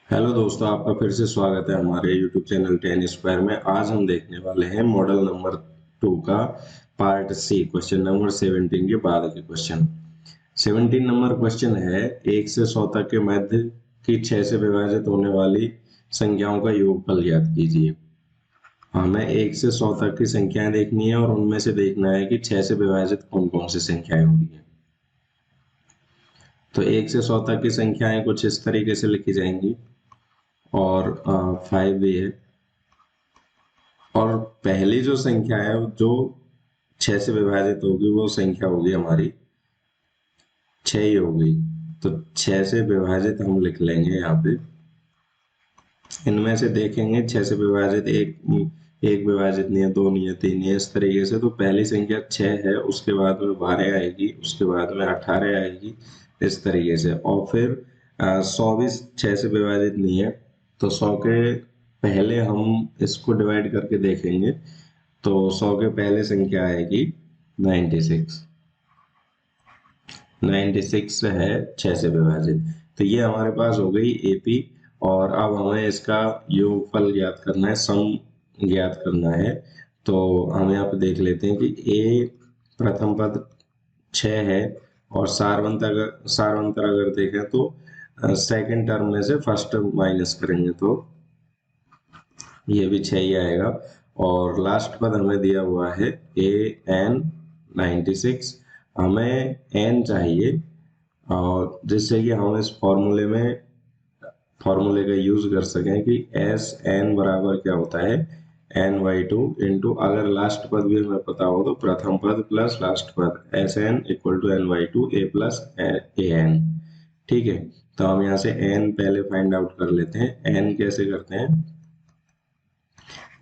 Hello दोस्तों, आपका फिर से स्वागत है हमारे यूट्यूब चैनल टेन स्क्वायर में। आज हम देखने वाले हैं मॉडल नंबर 2 का पार्ट सी, क्वेश्चन नंबर 17 के बाद के क्वेश्चन। 17 नंबर क्वेश्चन है, 1 से 100 तक के मध्य की 6 से विभाजित होने वाली संख्याओं का योगफल ज्ञात कीजिए। हमें 1 से 100 तक की संख्याएं देखनी है और उनमें से देखना है कि 6 से विभाजित कौन कौन सी संख्याएं होंगी। तो 1 से 100 तक की संख्याएं कुछ इस तरीके से लिखी जाएंगी और 5 भी है। और पहली जो संख्या है जो 6 से विभाजित होगी वो संख्या होगी हमारी 6 ही होगी। तो 6 से विभाजित हम लिख लेंगे यहाँ पे। इनमें से देखेंगे 6 से विभाजित एक विभाजित नहीं है, 2 नहीं है, 3 नहीं है, इस तरीके से। तो पहली संख्या 6 है, उसके बाद में 12 आएगी, उसके बाद में 18 आएगी, इस तरीके से। और फिर 100 भी 6 से विभाजित नहीं है, तो 100 के पहले हम इसको डिवाइड करके देखेंगे। तो 100 के पहले संख्या आएगी 96। 96 है 6 से विभाजित। तो ये हमारे पास हो गई एपी। और अब हमें इसका योगफल ज्ञात करना है, सम ज्ञात करना है। तो हम यहाँ पे देख लेते हैं कि ए प्रथम पद 6 है और सारवंतर अगर देखें तो सेकंड टर्म में से फर्स्ट टर्म माइनस करेंगे तो ये भी 6 ही आएगा। और लास्ट पद हमें दिया हुआ है ए एन 96। हमें एन चाहिए और जिससे कि हम इस फॉर्मूले का यूज कर सकें कि एस एन बराबर क्या होता है, एन बाई टू इंटू, अगर लास्ट पद भी हमें पता हो तो प्रथम पद प्लस लास्ट पद, S N equal to N by two A plus A N. ठीक है, तो हम यहाँ से एन पहले फाइंड आउट कर लेते हैं। एन कैसे करते हैं?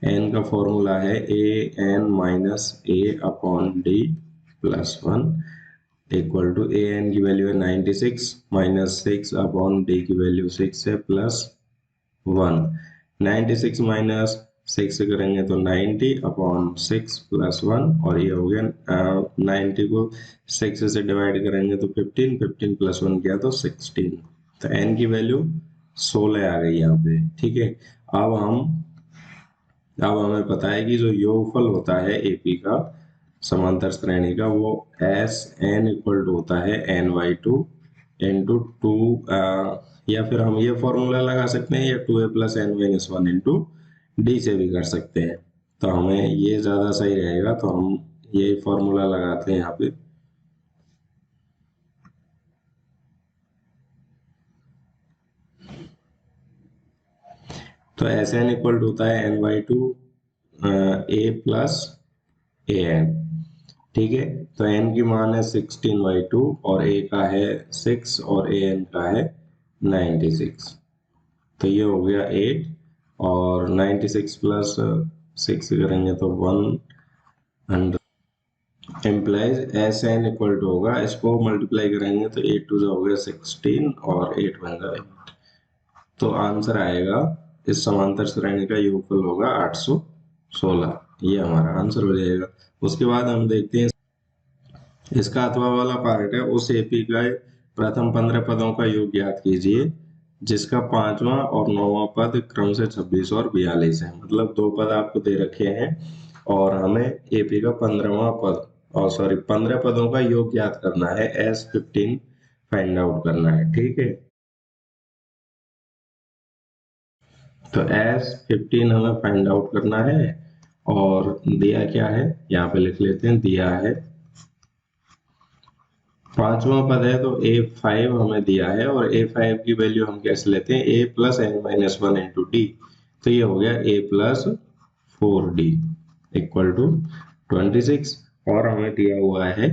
एन का फॉर्मूला है a n minus a upon d plus 1 equal to a n की वैल्यू है 96 माइनस 6 अपॉन डी की वैल्यू 6 है प्लस 1। 96 माइनस 6 करेंगे तो 90 अपॉन 6 प्लस 1, और ये हो गया 90 को 6 से डिवाइड करेंगे तो 15, 15 प्लस 1 किया तो 16। तो एन की वैल्यू 16 आ गई यहाँ पे। ठीक है, अब हमें पता है कि जो योगफल होता है एपी का समांतर श्रेणी का, वो एस एन इक्वल टू होता है N by two into two, या फिर हम ये फॉर्मूला लगा सकते हैं या 2a plus N minus 1 into D से भी कर सकते हैं। तो हमें ये ज़्यादा सही रहेगा, तो हम ये फॉर्मूला लगाते हैं यहाँ पे। तो एस एन इक्वल टू होता है N by two A plus A N. ठीक है, तो n की मान है 16/2 और a का है 6 और a n का है 96। तो ये हो गया 8 और 96 प्लस 6 करेंगे तो 100 implies S N equal to होगा, इसको मल्टीप्लाई करेंगे तो 8 टू हो गया 16 और 8 बन जाएगा। तो आंसर आएगा, इस समांतर श्रेणी का योगफल होगा 816। ये हमारा आंसर हो जाएगा। उसके बाद हम देखते हैं इसका अथवा वाला पार्ट है, उस एपी का प्रथम 15 पदों का योग ज्ञात कीजिए जिसका 5वां और 9वां पद क्रम से 26 और 42 है। मतलब 2 पद आपको दे रखे हैं और हमें एपी का 15वां पद, और सॉरी 15 पदों का योग ज्ञात करना है, S15 फाइंड आउट करना है। ठीक है, तो S15 हमें फाइंड आउट करना है और दिया क्या है यहाँ पे लिख लेते हैं। दिया है 5वां पद है तो A5 हमें दिया है और A5 की वैल्यू हम कैसे लेते हैं, A plus N minus 1 into D. तो ये हो गया A plus 4D equal to 26। और हमें दिया हुआ है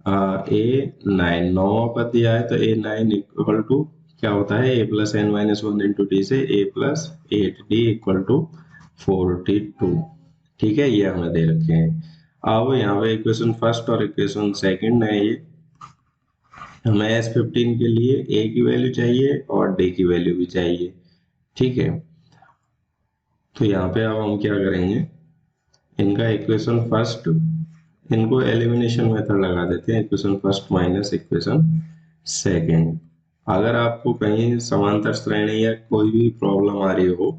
A9, 9वां पद दिया है तो A9 इक्वल टू क्या होता है, A plus N minus 1 into D से A plus 8D equal to 42। ठीक है, ये हमें दे रखे हैं। अब यहाँ पे इक्वेशन फर्स्ट और इक्वेशन सेकंड है। ये हमें S15 के लिए A की वैल्यू चाहिए और D की वैल्यू भी चाहिए। ठीक है, तो यहाँ पे अब हम क्या करेंगे, इनका इक्वेशन फर्स्ट, इनको एलिमिनेशन मेथड लगा देते हैं, equation first minus equation second. अगर आपको कहीं समांतर श्रेणी या कोई भी प्रॉब्लम आ रही हो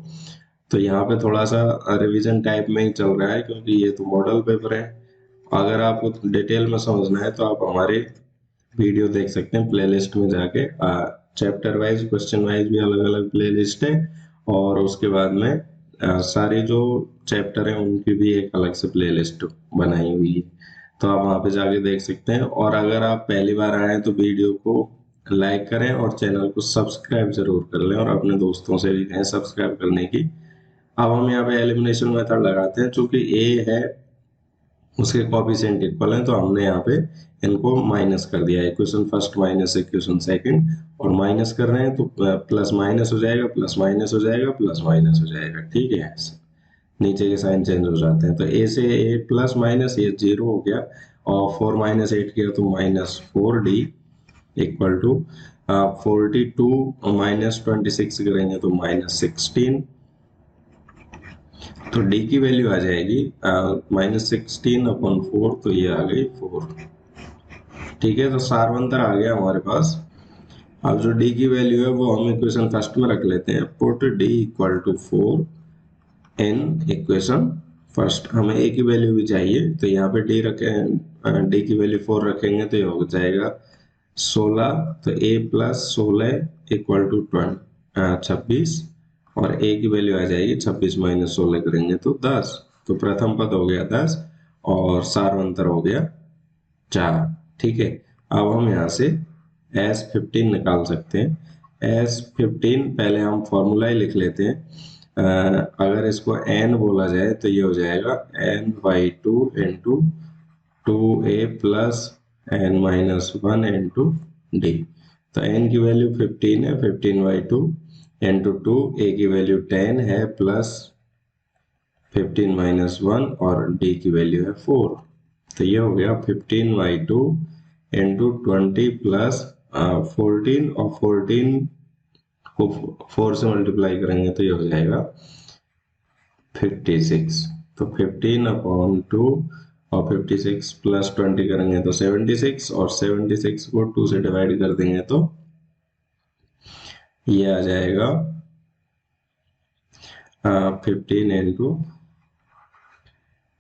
तो यहाँ पे थोड़ा सा रिवीजन टाइप में ही चल रहा है, क्योंकि ये तो मॉडल पेपर है। अगर आपको डिटेल में समझना है तो आप हमारे वीडियो देख सकते हैं प्लेलिस्ट में जाके। चैप्टर वाइज क्वेश्चन वाइज भी अलग अलग प्लेलिस्ट है, और उसके बाद में सारे जो चैप्टर हैं उनकी भी एक अलग से प्लेलिस्ट बनाई हुई है, तो आप वहाँ पे जाके देख सकते हैं। और अगर आप पहली बार आए हैं तो वीडियो को लाइक करें और चैनल को सब्सक्राइब जरूर कर लें, और अपने दोस्तों से भी कहें सब्सक्राइब करने की। अब हम यहाँ पे एलिमिनेशन मेथड लगाते हैं, चूंकि ए है उसके कोएफिशिएंट इक्वल है, तो हमने यहाँ पे इनको माइनस कर दिया, equation first minus equation second, और माइनस कर रहे हैं तो प्लस माइनस हो जाएगा, प्लस माइनस हो जाएगा, प्लस माइनस हो जाएगा। ठीक है, नीचे के साइन चेंज हो जाते हैं, तो ए से ए प्लस माइनस ये 0 हो गया, और 4 माइनस 8 किया तो -4d इक्वल टू 42 माइनस 26 करेंगे तो -16, तो डी की वैल्यू आ जाएगी -16/4, तो ये आ गई 4। ठीक है, तो सारवंतर आ गया हमारे पास। अब जो डी की वैल्यू है वो हम इक्वेशन फर्स्ट में रख लेते हैं, put D equal to 4 in equation first. हमें ए की वैल्यू भी चाहिए, तो यहाँ पे डी रखें, डी की वैल्यू 4 रखेंगे तो ये हो जाएगा 16, तो a प्लस 16 इक्वल टू 26, और a की वैल्यू आ जाएगी 26 माइनस 16 करेंगे तो 10। तो प्रथम पद हो गया 10 और सारवंतर हो गया 4। ठीक है, अब हम यहाँ से S15 निकाल सकते हैं। S15 पहले हम फॉर्मूला ही लिख लेते हैं। अगर इसको n बोला जाए तो ये हो जाएगा n/2 into 2a plus n-1 into D. तो n की वैल्यू 15 है, 15/2 इंटू 2, a की वैल्यू 10 है प्लस 15-1, और d की वैल्यू है 4। तो ये हो गया 15/2 इंटू 20 प्लस 14, और 14 को 4 से मल्टीप्लाई करेंगे तो ये हो जाएगा 56। तो 15/2 और 56 प्लस 20 करेंगे तो 76, और 76 को 2 से डिवाइड कर देंगे तो ये आ जाएगा 15 इंटू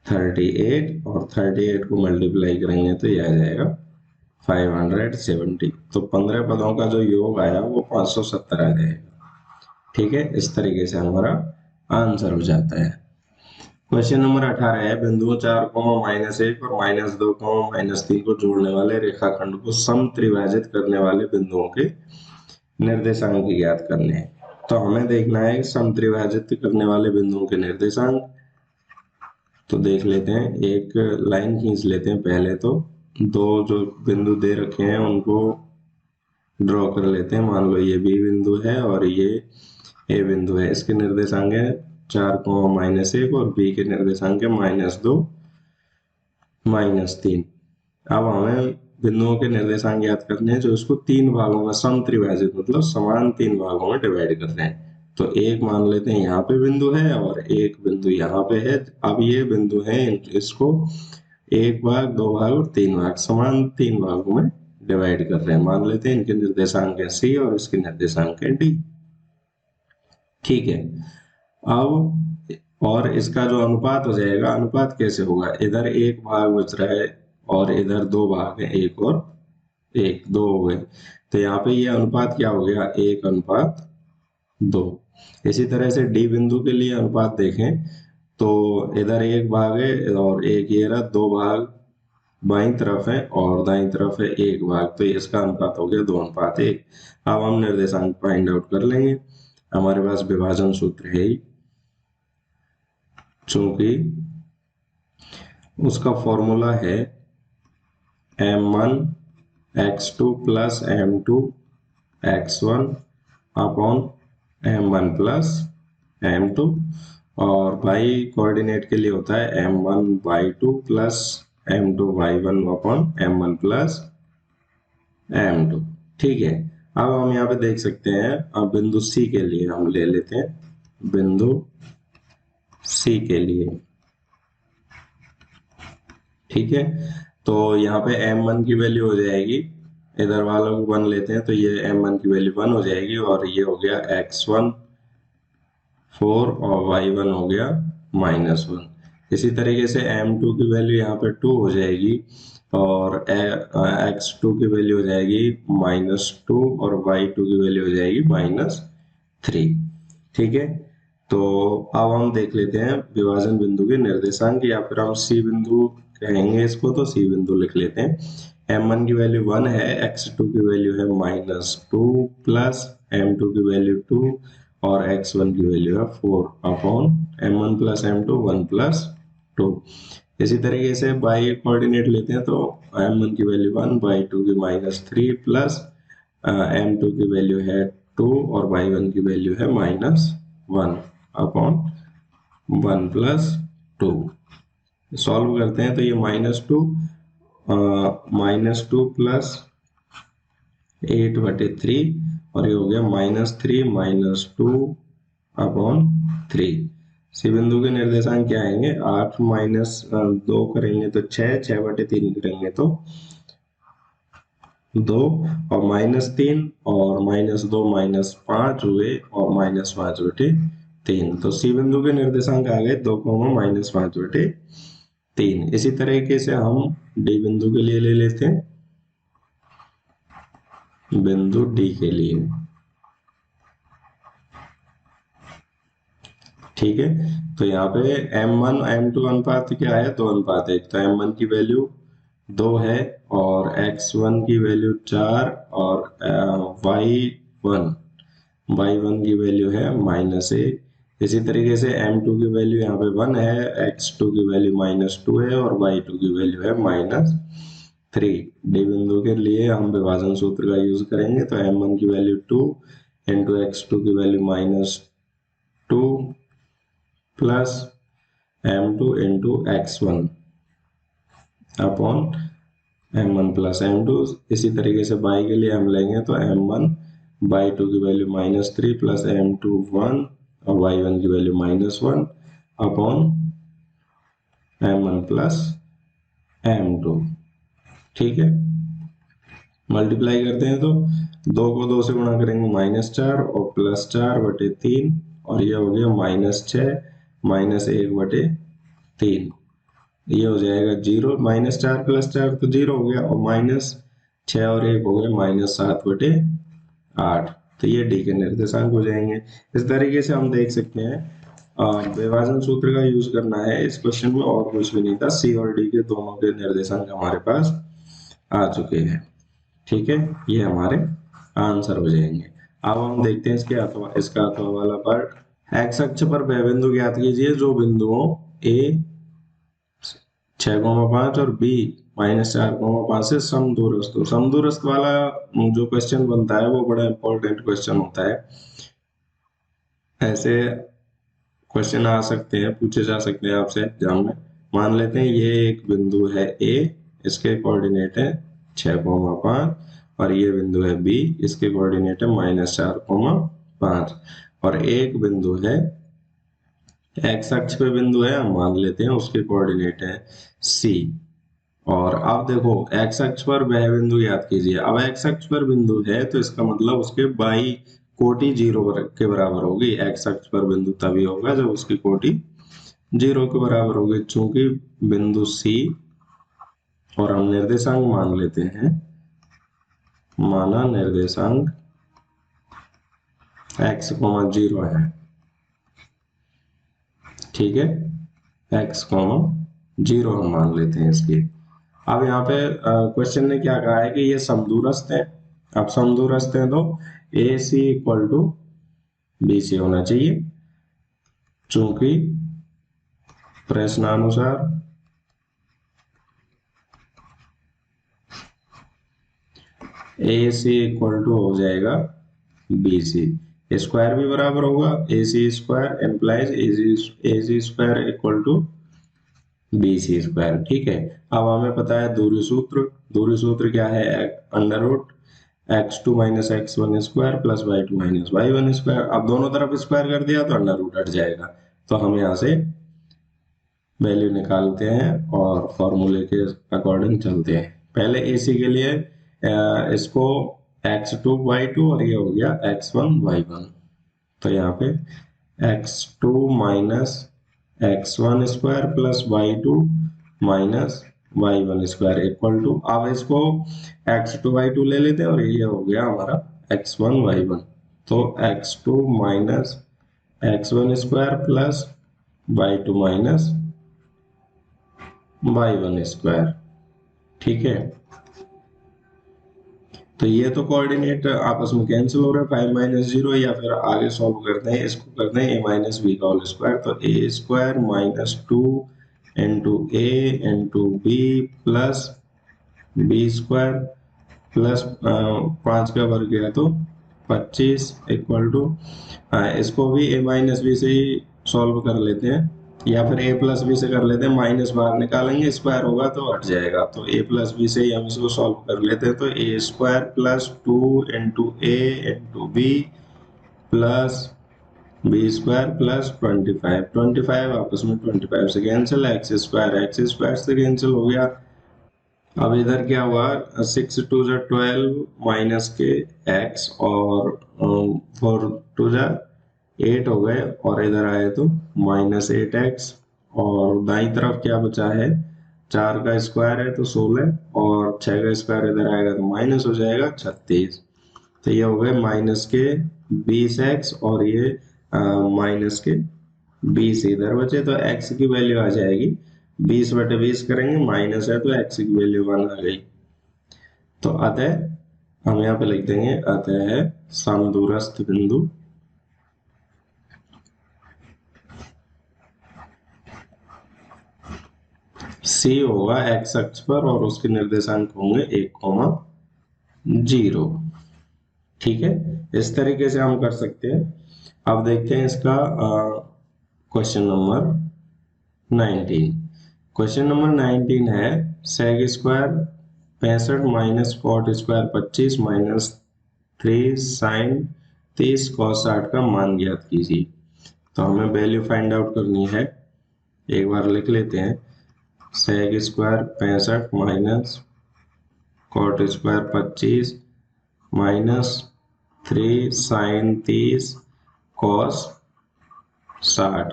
38, और 38 को मल्टीप्लाई करेंगे तो ये आ जाएगा 570। तो 15 पदों का जो योग आया वो 570 आ जाएगा। ठीक है, इस तरीके से हमारा आंसर हो जाता है। क्वेश्चन नंबर 18 है, बिंदुओं 4, -1 और -2, -3 को जोड़ने वाले रेखाखंड को सम त्रिभाजित करने वाले बिंदुओं के निर्देशांक ज्ञात करने हैं। तो हमें देखना है सम त्रिभाजित करने वाले बिंदुओं के निर्देशांक। तो देख लेते हैं, एक लाइन खींच लेते हैं। पहले तो दो जो बिंदु दे रखे हैं उनको ड्रॉ कर लेते हैं। मान लो ये बी बिंदु है और ये ए बिंदु है। इसके निर्देशांक है 4, -1, और बी के निर्देशांक है -2, -3। अब हमें बिंदुओं के निर्देशांक ज्ञात करने हैं जो इसको 3 भागों में सम त्रिभाजित मतलब समान 3 भागों में डिवाइड कर रहे हैं। तो एक मान लेते हैं यहाँ पे बिंदु है और एक बिंदु यहाँ पे है। अब ये बिंदु है, इसको 1 भाग, 2 भाग और 3 भाग, समान 3 भागों में डिवाइड कर रहे हैं। मान लेते हैं इनके निर्देशांक है सी और इसके निर्देशांक है डी। ठीक है, अब और इसका जो अनुपात हो जाएगा, अनुपात कैसे होगा, इधर 1 भाग बच रहा है और इधर 2 भाग है, 1 और 1, 2 हो गए। तो यहाँ पे ये अनुपात क्या हो गया, 1:2। इसी तरह से डी बिंदु के लिए अनुपात देखें तो इधर 1 भाग है और एक ये रहा, 2 भाग बाईं तरफ है और दाईं तरफ है 1 भाग, तो इसका अनुपात हो गया 2:1। अब हम निर्देशांक फाइंड आउट कर लेंगे। हमारे पास विभाजन सूत्र है ही, चूंकि उसका फॉर्मूला है m1 x2 plus m2 x1 upon m1 plus m2, और y कोऑर्डिनेट के लिए होता है m1y2 plus m2y1 upon m1 plus m2। ठीक है, अब हम यहाँ पे देख सकते हैं। अब बिंदु C के लिए हम ले लेते हैं, बिंदु C के लिए। ठीक है, तो यहाँ पे m1 की वैल्यू हो जाएगी इधर वालों को 1 लेते हैं तो ये m1 की वैल्यू 1 हो जाएगी और ये हो गया x1 4 और y1 हो गया -1। इसी तरीके से m2 की वैल्यू यहाँ पे 2 हो जाएगी और x2 की वैल्यू हो जाएगी -2 और y2 की वैल्यू हो जाएगी -3। ठीक है, तो अब हम देख लेते हैं विभाजन बिंदु के निर्देशांक, या फिर हम सी बिंदु कहेंगे इसको, तो सी बिंदु लिख लेते हैं। m1 की वैल्यू 1 है, x2 की वैल्यू है -2 प्लस m2 की वैल्यू 2 और x1 की वैल्यू है 4 upon m1 plus m2 1 plus 2। इसी तरीके से बाई कोऑर्डिनेट लेते हैं तो m1 की वैल्यू 1, y2 की -3 प्लस m2 की वैल्यू है 2 और y1 की वैल्यू है -1 अपॉन 1 प्लस 2। सॉल्व करते हैं तो ये -2 प्लस 8/3 और ये हो गया -3 -2 अपॉन 3। सी बिंदु के निर्देशांक क्या आएंगे, 8 -2 करेंगे तो 6, 6/3 करेंगे तो 2 और -3 और -2 -5 हुए और -5/3। तो सी बिंदु के निर्देशांक आ गए 2, -5/3। इसी तरीके से हम डी बिंदु के लिए ले लेते हैं, बिंदु डी के लिए। ठीक है, तो यहाँ पे m1 m2 अनुपात क्या है, 2:1। तो m1 की वैल्यू 2 है और x1 की वैल्यू 4 और y1 की वैल्यू है -1। इसी तरीके से m2 की वैल्यू यहाँ पे 1 है, x2 की वैल्यू -2 है और y2 की वैल्यू है -3। डी बिंदु के लिए हम विभाजन सूत्र का यूज करेंगे, तो m1 की वैल्यू 2 इंटू x2 की value -2 plus m2 into x1 upon m1 plus m2। इसी तरीके से y के लिए हम लेंगे तो m1 y2 की वैल्यू -3 प्लस m2 1 और y1 की value -1 upon m1 plus m2। ठीक है, मल्टीप्लाई करते हैं तो 2 को 2 से गुणा करेंगे -4 और +4/3 और ये हो गया -6 -1/3। ये हो जाएगा 0, -4 + 4 तो 0 हो गया और -6 और 1 हो गया -7/8। तो ये डी के निर्देशांक हो जाएंगे। इस तरीके से हम देख सकते हैं विभाजन सूत्र का यूज करना है इस क्वेश्चन में, और कुछ भी नहीं था। सी और डी के दोनों के निर्देशांक हमारे पास आ चुके हैं। ठीक है, ये हमारे आंसर हो जाएंगे। अब हम देखते हैं इसका अथवा वाला पार्ट। एक्स अक्ष पर वह बिंदु ज्ञात कीजिए जो बिंदुओं ए 6,5 और बी -4,5 से समदूरस्थ हो। समदूरस्थ वाला जो क्वेश्चन बनता है वो बड़ा इंपॉर्टेंट क्वेश्चन होता है। ऐसे क्वेश्चन आ सकते हैं, पूछे जा सकते हैं आपसे एग्जाम में। मान लेते हैं ये एक बिंदु है ए, इसके कोऑर्डिनेट है 6,5 और ये बिंदु है बी, इसके कोऑर्डिनेट है -4,5 और एक बिंदु है एक्स अक्ष पे बिंदु है, हम मान लेते हैं उसके कोऑर्डिनेट है सी। और अब देखो एक्स अक्ष पर वह बिंदु याद कीजिए। अब एक्स अक्ष पर बिंदु है तो इसका मतलब उसके बाई कोटि 0 के बराबर होगी। एक्स अक्ष पर बिंदु तभी होगा जब उसकी कोटि 0 के बराबर होगी। चूंकि बिंदु सी और हम निर्देशांक मान लेते हैं, माना निर्देशांक x, 0 है। ठीक है, x, 0 हम मान लेते हैं इसकी। अब यहाँ पे क्वेश्चन ने क्या कहा है कि ये समदूरस्थ है। अब समदूरस्थ है तो AC = BC होना चाहिए, चूंकि प्रश्नानुसार AC = हो जाएगा BC। स्क्वायर भी बराबर होगा, AC² इम्प्लाइज AC² = BC²। ठीक है, अब हमें पता है दूरी सूत्र। दूरी सूत्र क्या है, √x2 - x1² + y2 - y1²। अब दोनों तरफ स्क्वायर कर दिया तो अंडर रूट हट जाएगा। तो हम यहाँ से वैल्यू निकालते हैं और फॉर्मूले के अकॉर्डिंग चलते हैं। पहले AC के लिए इसको x2/2 और ये हो गया x1/1। तो यहाँ पे x2 minus x1² plus y2 minus y1² equal to, अब इसको x2/2 ले लेते हैं और ये हो गया हमारा x1/1। तो x2 minus x1² plus y2 minus y1²। ठीक है, तो ये तो कोऑर्डिनेट आपस में कैंसिल हो रहा है, 5 माइनस 0, या फिर आगे सॉल्व करते हैं, इसको करते हैं a माइनस बी का होल स्क्वायर। तो a² minus 2 into a into B plus b² plus 5 का वर्ग गया तो 25 इक्वल टू, इसको भी a माइनस बी से ही सॉल्व कर लेते हैं, या फिर a प्लस बी से कर लेते हैं, माइनस बाहर निकालेंगे, स्क्वायर होगा तो हट जाएगा। तो a प्लस बी से ही हम इसको सॉल्व कर लेते हैं। तो a² plus 2 into a into B plus b² plus 25 आपस में 25 से कैंसिल, x² से कैंसिल हो गया। अब इधर क्या हुआ, 6 2 जा 12 माइनस के x और 4 2 जा 8 हो गए, और इधर आए तो माइनस 8x, और दाई तरफ क्या बचा है, 4 का स्क्वायर है तो 16, और 6 का स्क्वायर इधर आएगा तो माइनस हो जाएगा 36। तो ये हो गए माइनस के 20x, और ये माइनस के 20 इधर बचे, तो x की वैल्यू आ जाएगी 20/20 करेंगे, माइनस है तो x की वैल्यू 1 आ गई। तो अतः हम यहाँ पे लिख देंगे, अतः है समदूरस्थ बिंदु C होगा x अक्ष पर, और उसके निर्देशांक होंगे 1,0। ठीक है, इस तरीके से हम कर सकते हैं। अब देखते हैं इसका क्वेश्चन नंबर 19। क्वेश्चन नंबर 19 है sec² 65 minus cot² 25 minus 3 sin 30 cos 60 का मान ज्ञात कीजिए। तो हमें वैल्यू फाइंड आउट करनी है, एक बार लिख लेते हैं, sec² 65 minus cot² 25 minus 3 sin 30 cos 60।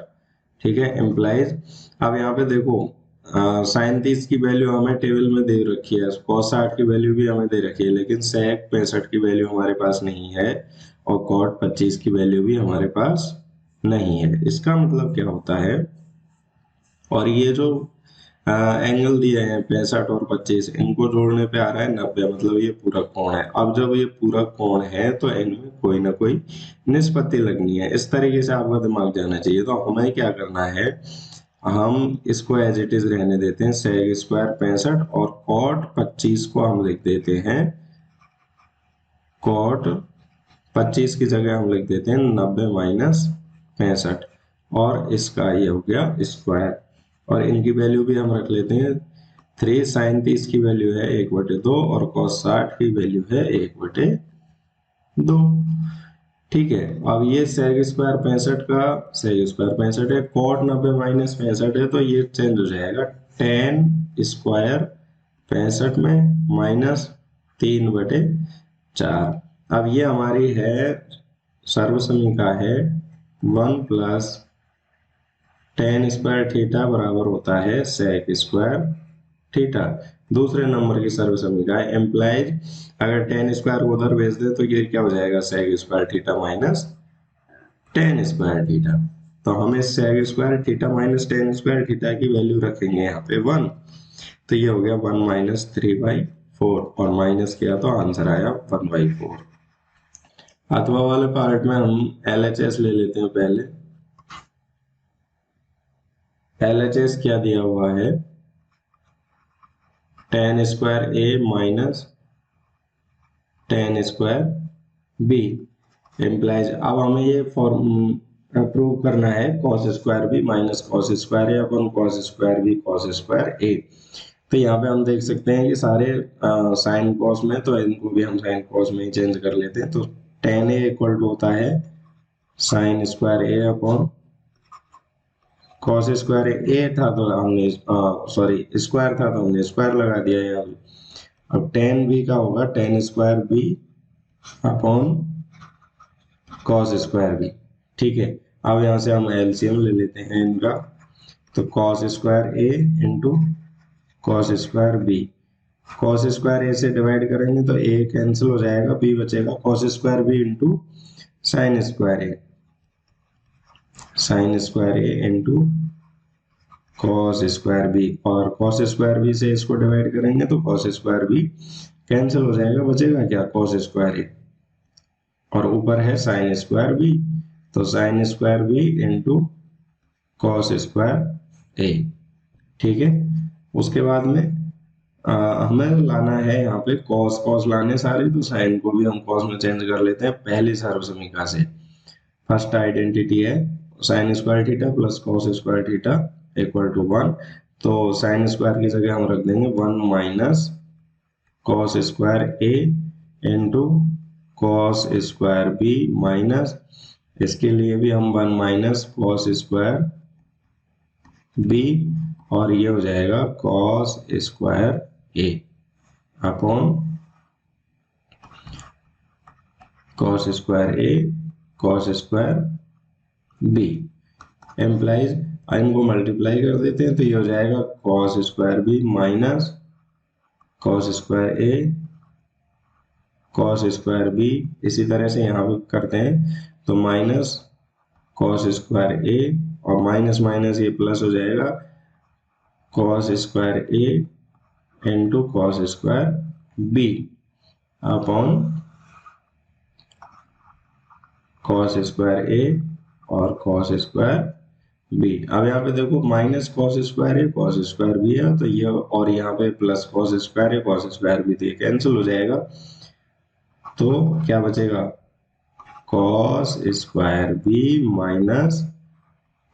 ठीक है, इम्प्लाइज, अब यहाँ पे देखो साइन 30 की वैल्यू हमें टेबल में दे रखी है, cos 60 की वैल्यू भी हमें दे रखी है, लेकिन sec 65 की वैल्यू हमारे पास नहीं है, और cot 25 की वैल्यू भी हमारे पास नहीं है। इसका मतलब क्या होता है, और ये जो एंगल दिए हैं 65 और 25, इनको जोड़ने पे आ रहा है 90, मतलब ये पूरा कोण है। अब जब ये पूरा कोण है तो इनमें कोई ना कोई निष्पत्ति लगनी है, इस तरीके से आपका दिमाग जाना चाहिए। तो हमें क्या करना है, हम इसको एज इट इज रहने देते हैं, sec² 65, और cot 25 को हम लिख देते हैं, cot 25 की जगह हम लिख देते हैं 90 माइनस 65, और इसका ये हो गया स्क्वायर, और इनकी वैल्यू भी हम रख लेते हैं। 3 sin 30 की वैल्यू है 1/2, और cos 60 की वैल्यू है 1/2। ठीक है, अब ये sec² 65 का sec² 65 है, cot 90 माइनस 65 है, तो ये चेंज हो जाएगा tan स्क्वायर 65 में माइनस 3/4। अब ये हमारी है सर्वसमीका है 1 प्लस tan स्क्वायर थीटा बराबर होता है sec स्क्वायर थीटा। दूसरे नंबर की सर्वसमीका है, एम्प्लाइज अगर tan स्क्वायर को उधर भेज दे तो ये क्या हो जाएगा, sec square theta minus tan square theta. तो हमें sec square theta minus tan square theta की वैल्यू रखेंगे यहाँ पे 1, तो ये हो गया 1 माइनस 3/4, और माइनस किया तो आंसर आया 1/4। अथवा वाले पार्ट में हम LHS ले लेते हैं पहले। LHS क्या दिया हुआ है, tan square A minus tan square B implies. अब हमें ये फॉर्म प्रूव करना है cos square B minus cos square A upon cos square B cos square A। तो यहाँ पे हम देख सकते हैं कि सारे साइन कॉस में, तो इनको भी हम साइन कॉस में ही चेंज कर लेते हैं। तो tan A इक्वल टू होता है sine square A upon cos square A था, तो हमने सॉरी स्क्वायर था तो हमने स्क्वायर लगा दिया यहाँ पे, अब टेन बी का होगा tan square B upon cos square B. ठीक है, अब यहाँ से हम एलसीएम ले लेते हैं इनका, तो cos square a into cos square b. Cos square a से डिवाइड करेंगे तो ए कैंसिल हो जाएगा, बी बचेगा, cos square b into sine square a, sine square a into cos square b, और कॉस स्क्वायर बी से इसको डिवाइड करेंगे तो कॉस स्क्वायर बी कैंसिल हो जाएगा, बचेगा क्या, कॉस स्क्वायर ए, और ऊपर है साइन स्क्वायर बी, तो sine square b into cos square a. ठीक है, उसके बाद में हमें लाना है यहाँ पे कॉस, कॉस लाने सारे, तो साइन को भी हम कॉस में चेंज कर लेते हैं पहली सर्वसमीका से। फर्स्ट आइडेंटिटी है sine square theta plus cos square theta equal to 1, तो साइन स्क्वायर की जगह हम रख देंगे 1 minus cos square a into cos square b minus, इसके लिए भी हम 1 माइनस कॉस स्क्वायर बी, और ये हो जाएगा cos square a upon cos square a cos square b, implies इनको मल्टीप्लाई कर देते हैं तो ये हो जाएगा cos square b minus cos square a cos square b. इसी तरह से यहाँ पे करते हैं तो माइनस कॉस स्क्वायर ए, और माइनस माइनस ये प्लस हो जाएगा cos square a into cos square B upon cos square a और कॉस स्क्वायर बी। अब यहाँ पे देखो minus cos square a cos square b है, तो ये और यहाँ पे plus cos square a cos square b, तो ये कैंसिल हो जाएगा, तो क्या बचेगा cos square b minus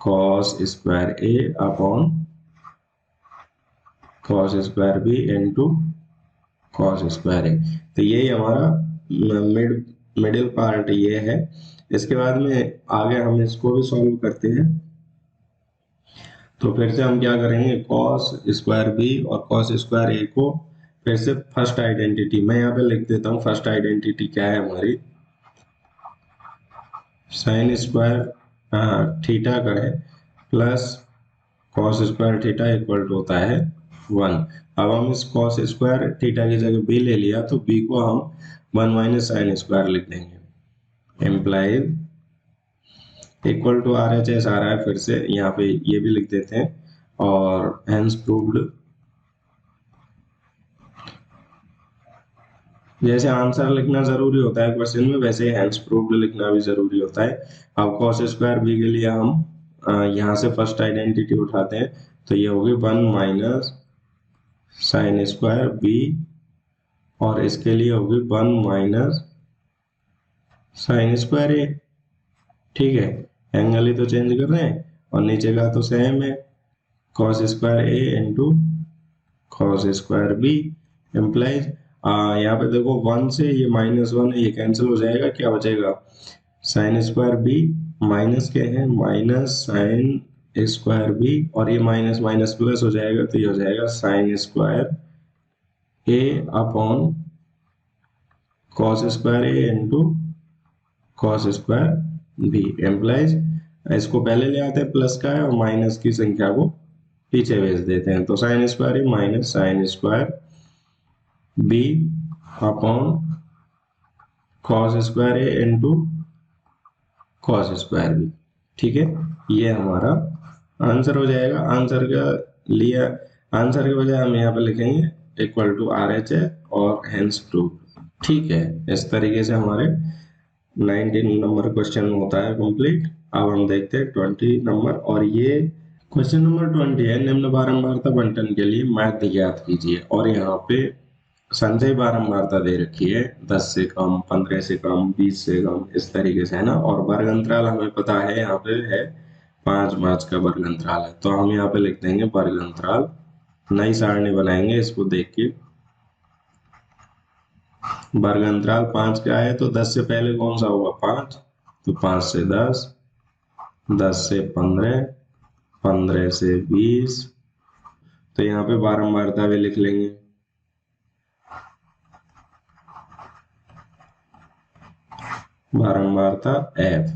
cos square a upon cos square b into cos square a. तो यही हमारा मिडिल पार्ट ये है। इसके बाद में आगे हम इसको भी सॉल्व करते हैं, तो फिर से हम क्या करेंगे कॉस स्क्वायर बी और कॉस स्क्वायर ए को फिर से फर्स्ट आइडेंटिटी मैं यहाँ पे लिख देता हूँ। फर्स्ट आइडेंटिटी क्या है हमारी, साइन स्क्वायर थीटा करें plus cos square theta equal to होता है 1। अब हम इस कॉस स्क्वायर थीटा की जगह बी ले लिया, तो बी को हम 1 माइनस साइन स्क्वायर लिख देंगे, implies equal to R H S आ रहा है, फिर से यहाँ पे ये भी लिख देते हैं, और हेंस प्रूव्ड। जैसे आंसर लिखना जरूरी होता है क्वेश्चन में, वैसे हेंस प्रूव्ड लिखना भी जरूरी होता है। अब कॉस स्क्वायर बी के लिए हम यहाँ से फर्स्ट आइडेंटिटी उठाते हैं, तो ये होगी 1 माइनस साइन स्क्वायर बी, और इसके लिए होगी 1 माइनस साइन स्क्वायर ए। ठीक है, एंगल ही तो चेंज कर रहे हैं, और नीचे का तो सेम है, cos square a into cos square b implies. यहाँ पे देखो 1 से ये -1 है, ये कैंसिल हो जाएगा, क्या बचेगा साइन स्क्वायर बी माइनस के हैं माइनस साइन स्क्वायर बी, और ये माइनस माइनस प्लस हो जाएगा, तो ये हो जाएगा sine square a upon cos square a into cos square b implies. इसको पहले ले आते हैं प्लस का है, और माइनस की संख्या को पीछे भेज देते हैं, तो sine square a minus sine square B upon cos square a into cos square B. ठीक है, ये हमारा आंसर हो जाएगा। आंसर का लिया, आंसर के बजाय हम यहाँ पे लिखेंगे इक्वल टू आर एच है और हेंस प्रूव। ठीक है, इस तरीके से हमारे 19 नंबर क्वेश्चन होता है कंप्लीट। अब हम देखते हैं 20 नंबर, और ये क्वेश्चन नंबर 20 है, निम्न बारंबारता बंटन के लिए मैथ ज्ञात कीजिए। और यहाँ पे संचय बारंबारता दे रखी है 10 से कम, 15 से कम, 20 से कम, इस तरीके से है ना। और वर्ग अंतराल हमें पता है यहाँ पे है 5 का वर्ग अंतराल है, तो हम यहाँ पे लिख देंगे वर्ग अंतराल। नई सारणी बनाएंगे इसको देख के। वर्ग अंतराल 5 का है, तो 10 से पहले कौन सा होगा 5, तो 5 से 10, 10 से 15, 15 से 20, तो यहाँ पे बारंबारता भी लिख लेंगे। बारंबारता f।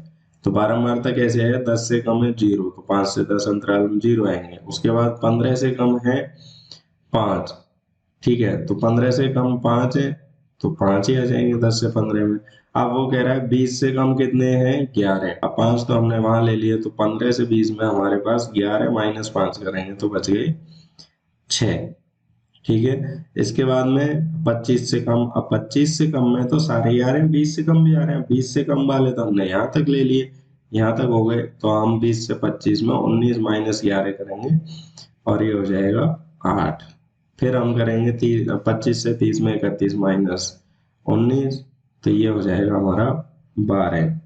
तो बारंबारता कैसे है, 10 से कम है 0, तो 5 से 10 अंतराल में 0 आएंगे। उसके बाद 15 से कम है 5, ठीक है, तो 15 से कम 5 है तो 5 ही आ जाएंगे 10 से 15 में। अब वो कह रहा है 20 से कम कितने हैं, 11। अब 5 तो हमने वहां ले लिए, तो 15 से 20 में हमारे पास 11 माइनस 5 करेंगे तो बच गए 6, ठीक है। इसके बाद में 25 से कम, अब 25 से कम में तो सारे ही आ रहे हैं, 20 से कम भी आ रहे हैं। 20 से कम वाले तो हमने यहाँ तक ले लिए, यहाँ तक हो गए, तो हम 20 से 25 में 19 माइनस 11 करेंगे और ये हो जाएगा 8। फिर हम करेंगे 25 से 30 में 31 माइनस 19, तो ये हो जाएगा हमारा 12,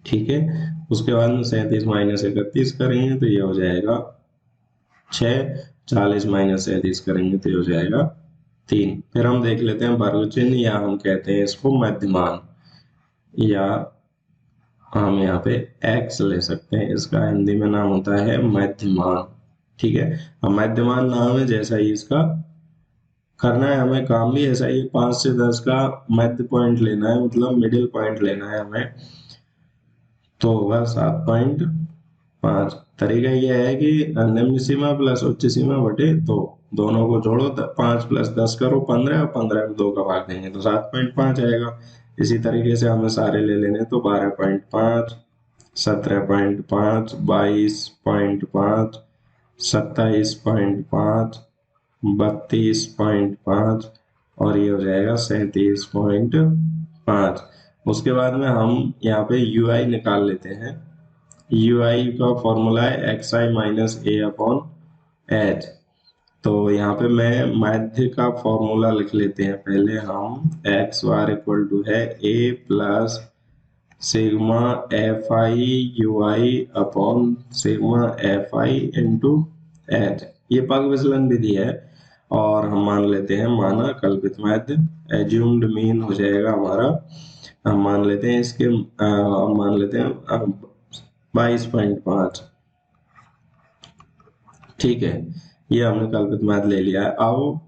ठीक है। उसके बाद में 37 माइनस 31 करेंगे तो ये हो जाएगा 6, 40 माइनस 37 करेंगे तो ये हो जाएगा 3। फिर हम देख लेते हैं वर्ग चिन्ह, या हम कहते हैं इसको मध्यमान, या हम यहाँ पे x ले सकते हैं, इसका हिंदी में नाम होता है मध्यमान, ठीक है। अब मध्यमान नाम है, जैसा ही इसका करना है हमें काम भी ऐसा ही, 5 से 10 का मध्य पॉइंट लेना है, मतलब मिडिल पॉइंट लेना है हमें, तो होगा 7.5। तरीका यह है कि निम्न सीमा प्लस उच्च सीमा बटे 2, दोनों को जोड़ो, 5 प्लस 10 करो 15, और 15 में 2 का भाग देंगे तो 7.5 आएगा। इसी तरीके से हमें सारे ले लेने, तो 12.5, 17.5, 22.5, 27.5, 32.5, और ये हो जाएगा 37.5। उसके बाद में हम यहाँ पे ui निकाल लेते हैं। ui का फॉर्मूला है xi minus a upon H. तो यहाँ पे मैं माध्य का फॉर्मूला लिख लेते हैं पहले हम। एक्स बार इक्वल टू है a plus sigma F i u I upon sigma F i into H. ये पग विचलन विधि है, और हम मान लेते हैं माना कल्पित माध्य, एज्यूम्ड मीन हो जाएगा हमारा। हम मान लेते हैं इसके हम मान लेते हैं 22.5, ठीक है। ये हमने कल्पित माध्य ले लिया है। अब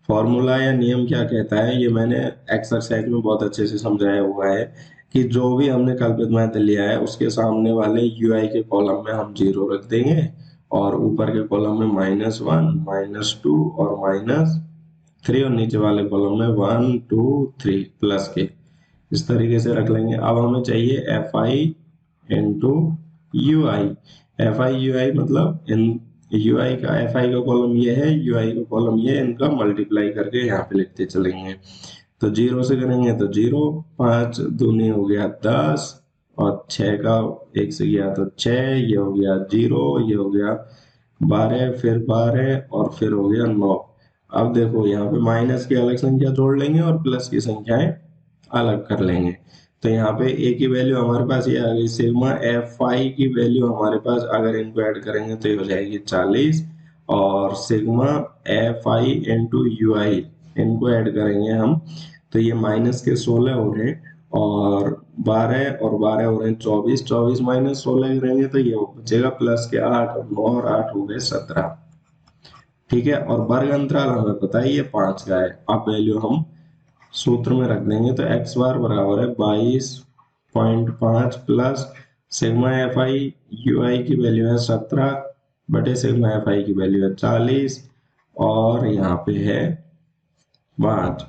फॉर्मूला या नियम क्या कहता है, ये मैंने एक्सरसाइज में बहुत अच्छे से समझाया हुआ है कि जो भी हमने कल्पित माध्य लिया है उसके सामने वाले ui के कॉलम में हम 0 रख देंगे, और ऊपर के कॉलम में -1, -2 और -3, और नीचे वाले कॉलम में 1, 2, 3 प्लस के, इस तरीके से रख लेंगे। अब हमें चाहिए f i into u i. F i u i मतलब इन यू आई का, एफ आई का कॉलम ये है, यू आई का कॉलम ये है, इनका मल्टीप्लाई करके यहाँ पे लिखते चलेंगे। तो 0 से करेंगे तो 0, 5 दूनी हो गया 10, और 6 का 1 से गया तो 6, ये हो गया 0, ये हो गया 12, फिर 12, और फिर हो गया 9। अब देखो यहाँ पे माइनस की अलग संख्या जोड़ लेंगे और प्लस की संख्याएं अलग कर लेंगे। तो यहाँ पे a की वैल्यू हमारे पास ये आ गई, सिग्मा एफ आई की वैल्यू हमारे पास, अगर इनको ऐड करेंगे तो ये हो जाएगी 40, और sigma F i into u i इनको ऐड करेंगे हम तो ये माइनस के 16 हो रहे हैं, और 12 और 12 हो रहे हैं 24, 24 माइनस 16 करेंगे तो ये बचेगा प्लस के 8, और 9 और 8 हो गए 17, ठीक है। और वर्ग अंतराल हमें पता है ये 5 का है। अब वैल्यू हम सूत्र में रख देंगे, तो x बार बराबर है 22.5 प्लस sigma F i u i की वैल्यू है 17 बटे सिग्मा एफ आई की वैल्यू है 40, और यहाँ पे है 5,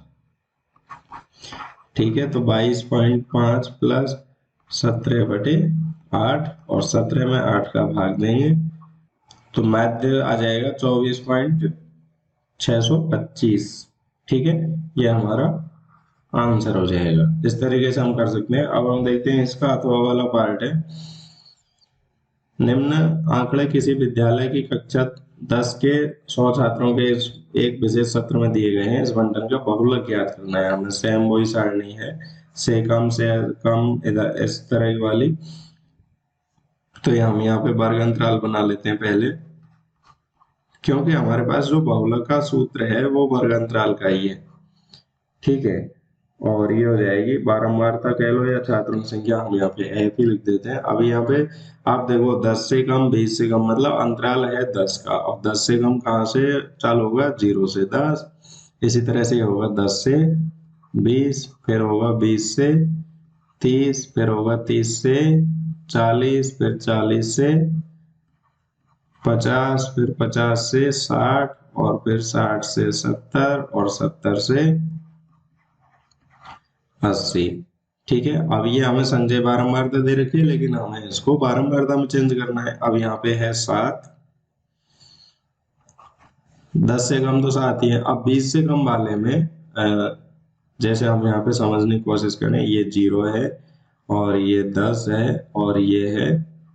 ठीक है। तो 22.5 प्लस 17 बटे 8, और 17 में 8 का भाग देंगे तो माध्य आ जाएगा 24.625, ठीक है। ये हमारा आंसर हो जाएगा। इस तरीके से हम कर सकते हैं। अब हम देखते हैं इसका अथवा वाला पार्ट है। निम्न आंकड़े किसी विद्यालय की कक्षा 10 के 100 छात्रों के एक विशेष सत्र में दिए गए हैं। इस बंटन का बहुलक ज्ञात करना है हमें। सेम वही सारणी है, से कम इधर इस तरह वाली। तो हम यहाँ पे वर्ग अंतराल बना लेते हैं पहले, क्योंकि हमारे पास जो बहुलक का सूत्र है वो वर्ग अंतराल का ही है, ठीक है। और ये हो जाएगी बारंबारता कह लो या छात्रों की संख्या, हम यहाँ पे एफ ही लिख देते हैं। अब यहाँ पे आप देखो 10 से कम, 20 से कम, मतलब अंतराल है 10 का। अब 10 से कम कहाँ से चालू होगा, 0 से 10। इसी तरह से होगा 10 से 20, फिर होगा 20 से 30, फिर होगा 30 से 40, फिर 40 से 50, फिर 50 से 60, और फिर 60 से 70, और 70 से 80। ठीक है, अब ये हमें संजय बारंबारता दे रखी है, लेकिन हमें इसको बारंबारता में चेंज करना है। अब यहाँ पे है 7, 10 से कम तो 7 ही है। अब 20 से कम वाले में जैसे हम यहाँ पे समझने की कोशिश करें, ये 0 है और ये 10 है और ये है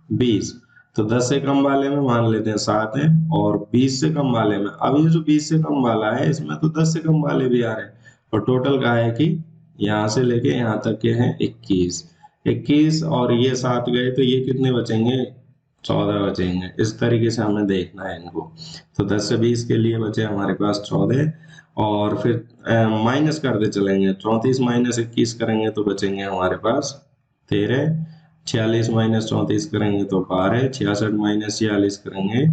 20। तो 10 से कम वाले में मान लेते हैं 7 है, और 20 से कम वाले में, अब ये जो 20 से कम वाला है इसमें तो 10 से कम वाले भी आ रहे हैं, और टोटल का है कि यहाँ से लेके यहाँ तक के हैं 21। 21 और ये 7 गए तो ये कितने बचेंगे? 14 बचेंगे। इस तरीके से हमें देखना है इनको। तो 10 से 20 के लिए बचे हमारे पास 14, और फिर माइनस करते चलेंगे। 34 माइनस 21 करेंगे तो बचेंगे हमारे पास 13। 46 माइनस 34 करेंगे तो 12। 66 माइनस 46 करेंगे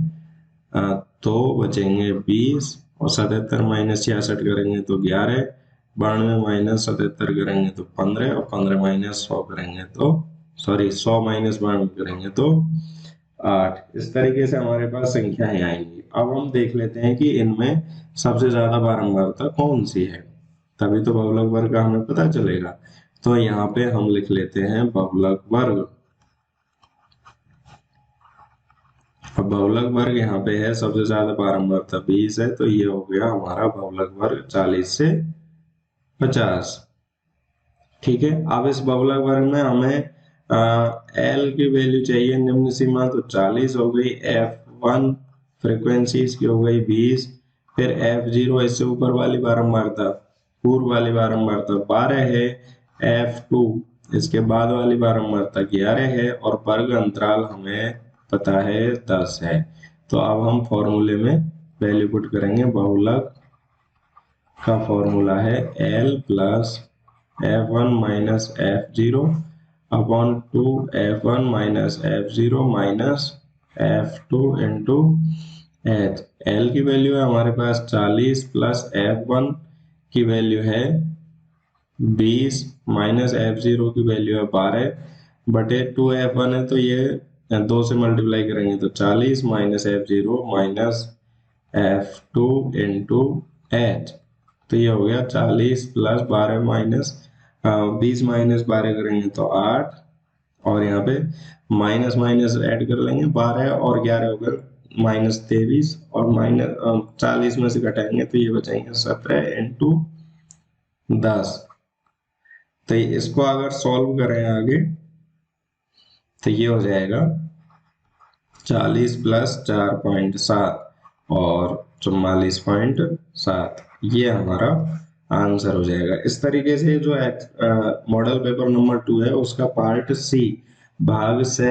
तो बचेंगे 20, और 77 माइनस 66 करेंगे तो 11। 92 माइनस 77 करेंगे तो 15, और 15 माइनस 100 करेंगे तो, सॉरी, 100 माइनस 92 करेंगे तो 8। इस तरीके से हमारे पास संख्याएं आएंगी। अब हम देख लेते हैं कि इनमें सबसे ज्यादा बारंबारता कौन सी है, तभी तो बहुलक वर्ग का हमें पता चलेगा। तो यहाँ पे हम लिख लेते हैं बहुलक वर्ग। अब बहुलक वर्ग यहाँ पे है, सबसे ज्यादा बारंबारता 20 है, तो ये हो गया हमारा बहुलक वर्ग 40 से 50। ठीक है, अब इस बहुलक वर्ग में हमें एल की वैल्यू चाहिए, निम्न सीमा, तो 40 हो गई। F1 फ्रीक्वेंसी इसकी हो गई 20। फिर F0 इससे ऊपर वाली बारंबारता, पूर्व वाली बारंबारता 12 है। F2 इसके बाद वाली बारंबारता 11 है, और वर्ग अंतराल हमें पता है 10 है। तो अब हम फॉर्मूले में वैल्यू पुट करेंगे। बहुलक का फॉर्मूला है L plus F1 minus F0 upon 2 F1 minus F0 minus F2 into H। L की वैल्यू है हमारे पास 40 प्लस F1 की वैल्यू है 20 माइनस F0 की वैल्यू है 12 बटे 2F1 है, तो ये 2 से मल्टीप्लाई करेंगे तो 40 minus F0 minus F2 into H। तो ये हो गया 40 प्लस 12 माइनस 20 माइनस 12 करेंगे तो 8, और यहाँ पे माइनस माइनस ऐड कर लेंगे, 12 और 11 होकर माइनस 23, और माइनस 40 में से घटाएंगे तो ये बचेंगे 17 इंटू 10। तो इसको अगर सॉल्व करें आगे तो ये हो जाएगा 40 प्लस 4.7 और 44.7, ये हमारा आंसर हो जाएगा। इस तरीके से जो मॉडल पेपर नंबर 2 है उसका पार्ट सी भाग से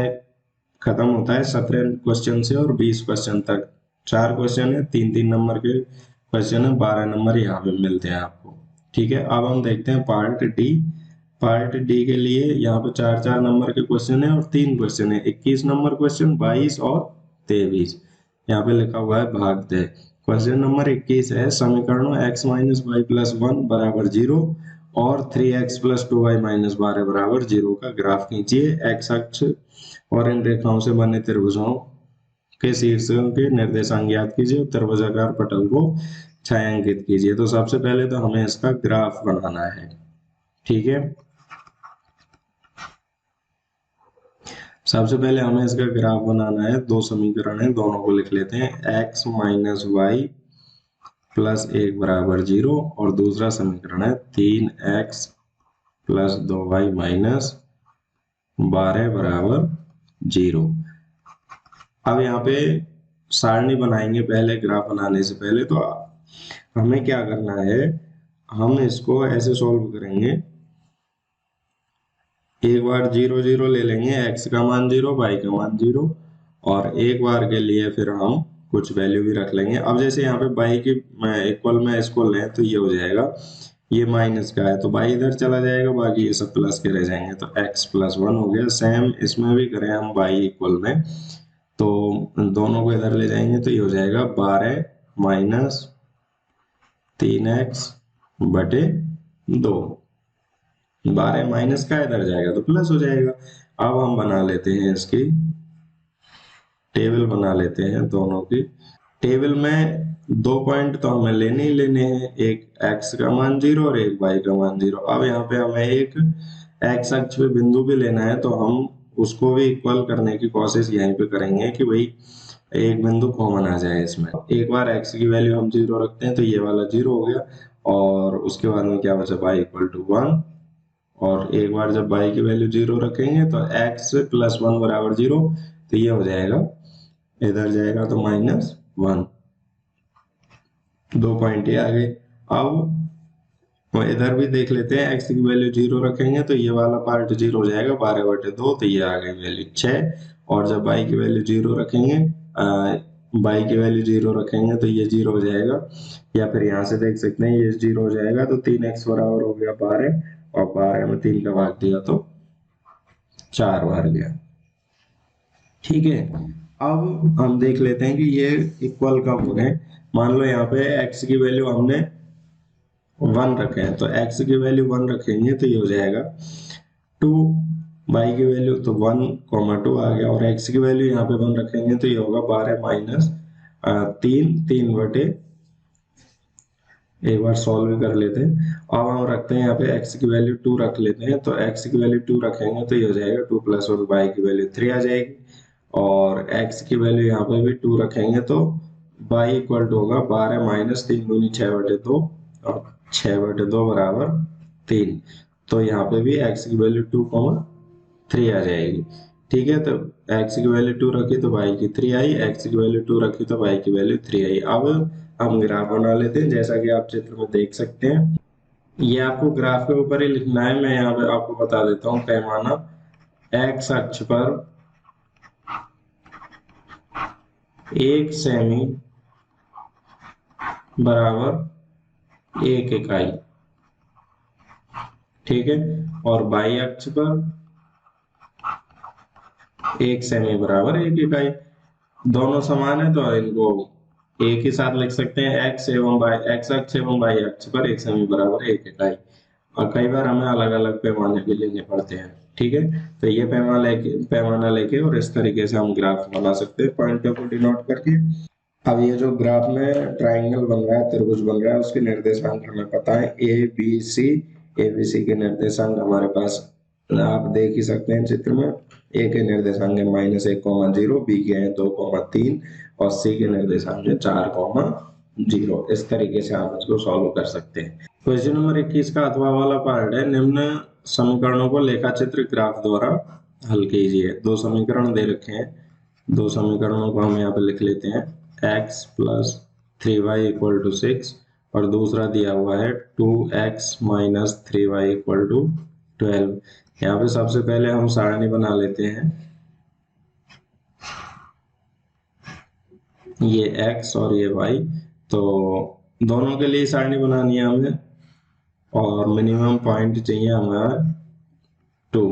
खत्म होता है 17 क्वेश्चन से, और 20 क्वेश्चन तक। 4 क्वेश्चन है, 3-3 नंबर के क्वेश्चन है, 12 नंबर यहाँ पे मिलते हैं आपको। ठीक है, अब हम देखते हैं पार्ट डी। पार्ट डी के लिए यहाँ पे 4-4 नंबर के क्वेश्चन है और 3 क्वेश्चन है। 21 नंबर क्वेश्चन, 22 और 23। यहाँ पे लिखा हुआ है भाग दे। क्वेश्चन नंबर 21 है, समीकरणों x माइनस वाई प्लस 1 बराबर 0 और 3x प्लस 2y माइनस 12 बराबर 0 का ग्राफ खींचिए। x अक्ष और इन रेखाओं से बने त्रिभुजों के शीर्षों के निर्देशांक ज्ञात कीजिए। त्रिभुजाकार पटल को छायांकित कीजिए। तो सबसे पहले तो हमें इसका ग्राफ बनाना है। ठीक है, सबसे पहले हमें इसका ग्राफ बनाना है। दो समीकरण है, दोनों को लिख लेते हैं। x माइनस वाई प्लस 1 बराबर 0, और दूसरा समीकरण है 3x प्लस 2y माइनस 12 बराबर 0। अब यहाँ पे सारणी बनाएंगे पहले, ग्राफ बनाने से पहले। तो हमें क्या करना है, हम इसको ऐसे सॉल्व करेंगे। एक बार 0 0 ले लेंगे, x का मान 0, y का मान 0, और एक बार के लिए फिर हम कुछ वैल्यू भी रख लेंगे। अब जैसे यहाँ पे y की इक्वल में इसको लें तो ये हो जाएगा, ये माइनस का है तो y इधर चला जाएगा, बाकी ये सब प्लस के रह जाएंगे, तो x प्लस 1 हो गया। सेम इसमें भी करें हम y इक्वल में, तो दोनों को इधर ले जाएंगे तो ये हो जाएगा 12 माइनस 3x बटे 2। 12 माइनस का इधर जाएगा तो प्लस हो जाएगा। अब हम बना लेते हैं इसकी टेबल बना लेते हैं दोनों की। टेबल में 2 पॉइंट तो हमें लेने ही लेने हैं, एक x का मान 0 और एक y का मान 0। अब यहाँ पे हमें एक x अक्ष पे बिंदु भी लेना है, तो हम उसको भी इक्वल करने की कोशिश यहीं पे करेंगे कि भाई एक बिंदु कॉमन आ जाए इसमें। एक बार x की वैल्यू हम 0 रखते हैं तो ये वाला 0 हो गया, और उसके बाद में क्या बचा, y इक्वल टू 1। और एक बार जब y की वैल्यू 0 रखेंगे तो x प्लस 1 बराबर 0, तो ये हो जाएगा, इधर जाएगा तो -1। 2 पॉइंट ये आ गए। अब हम इधर भी देख लेते हैं, x की वैल्यू 0 रखेंगे तो ये वाला पार्ट 0 हो जाएगा, 12/2, तो ये आ गई वैल्यू 6। और जब y की वैल्यू 0 रखेंगे, y की वैल्यू 0 रखेंगे तो ये 0 हो जाएगा, या फिर यहाँ से देख सकते हैं ये 0 हो जाएगा, तो 3x बराबर हो गया 12, और 12 में 3 का भाग दिया तो 4 बार गया। ठीक है, अब हम देख लेते हैं कि ये इक्वल कब हो गए। मान लो यहाँ पे x की वैल्यू हमने 1 रखे हैं, तो x की वैल्यू 1 रखेंगे तो ये हो जाएगा 2, y की वैल्यू तो 1,2 आ गया, और x की वैल्यू यहाँ पे 1 रखेंगे तो ये होगा 12 माइनस 3/, एक बार सॉल्व कर लेते हैं। अब हम रखते हैं यहाँ पे x की वैल्यू 2 रख लेते हैं, तो x की वैल्यू 2 रखेंगे तो ये हो जाएगा 2 + 1, y की वैल्यू 3 आ जाएगी, और x की वैल्यू यहाँ पे भी 2 रखेंगे तो y इक्वल टू होगा 12 माइनस 3 दूनी 6/2, और 6/2 बराबर 3। तो यहाँ पे भी x की वैल्यू 2,3 आ जाएगी। ठीक है, तो x की वैल्यू 2 रखी तो y की 3 आई, x की वैल्यू 2 रखी तो y की वैल्यू 3 आई। अब हम ग्राफ बना लेते हैं, जैसा कि आप चित्र में देख सकते हैं। ये आपको ग्राफ के ऊपर ही लिखना है, मैं यहाँ पे आपको बता देता हूँ। पैमाना x अक्ष पर 1 सेमी बराबर 1 इकाई, ठीक है, और y अक्ष पर 1 सेमी बराबर 1 इकाई। दोनों समान है तो इनको एक ही साथ लिख सकते हैं, x अक्ष एवं y अक्ष पर 1 सेमी बराबर 1 इकाई। और कई बार हमें अलग अलग पैमाने भी लेने पड़ते हैं। ठीक है, तो ये पैमाना लेके और इस तरीके से हम ग्राफ बना सकते हैं पॉइंटों को डिनोट करके। अब ये जो ग्राफ में ट्राइंगल बन रहा है, त्रिभुज बन रहा है, उसके निर्देशांक हमें पता है, ए बी सी के निर्देशांक हमारे पास आप देख ही सकते हैं चित्र में। ए के निर्देशांक है -1,0, बी के हैं 2,3, और सी के निर्देशांक है 4,0। इस तरीके से आप इसको सॉल्व कर सकते हैं। क्वेश्चन नंबर 21 का अथवा वाला पार्ट है, निम्न समीकरणों को लेखाचित्र ग्राफ द्वारा हल कीजिए। 2 समीकरण दे रखे हैं, 2 समीकरणों को हम यहाँ पे लिख लेते हैं। x + 3y = 6, और दूसरा दिया हुआ है 2x - 3y = 12। यहाँ पे सबसे पहले हम सारणी बना लेते हैं। ये x और ये y, तो दोनों के लिए सारणी बनानी है हमें, और मिनिमम पॉइंट चाहिए हमें 2।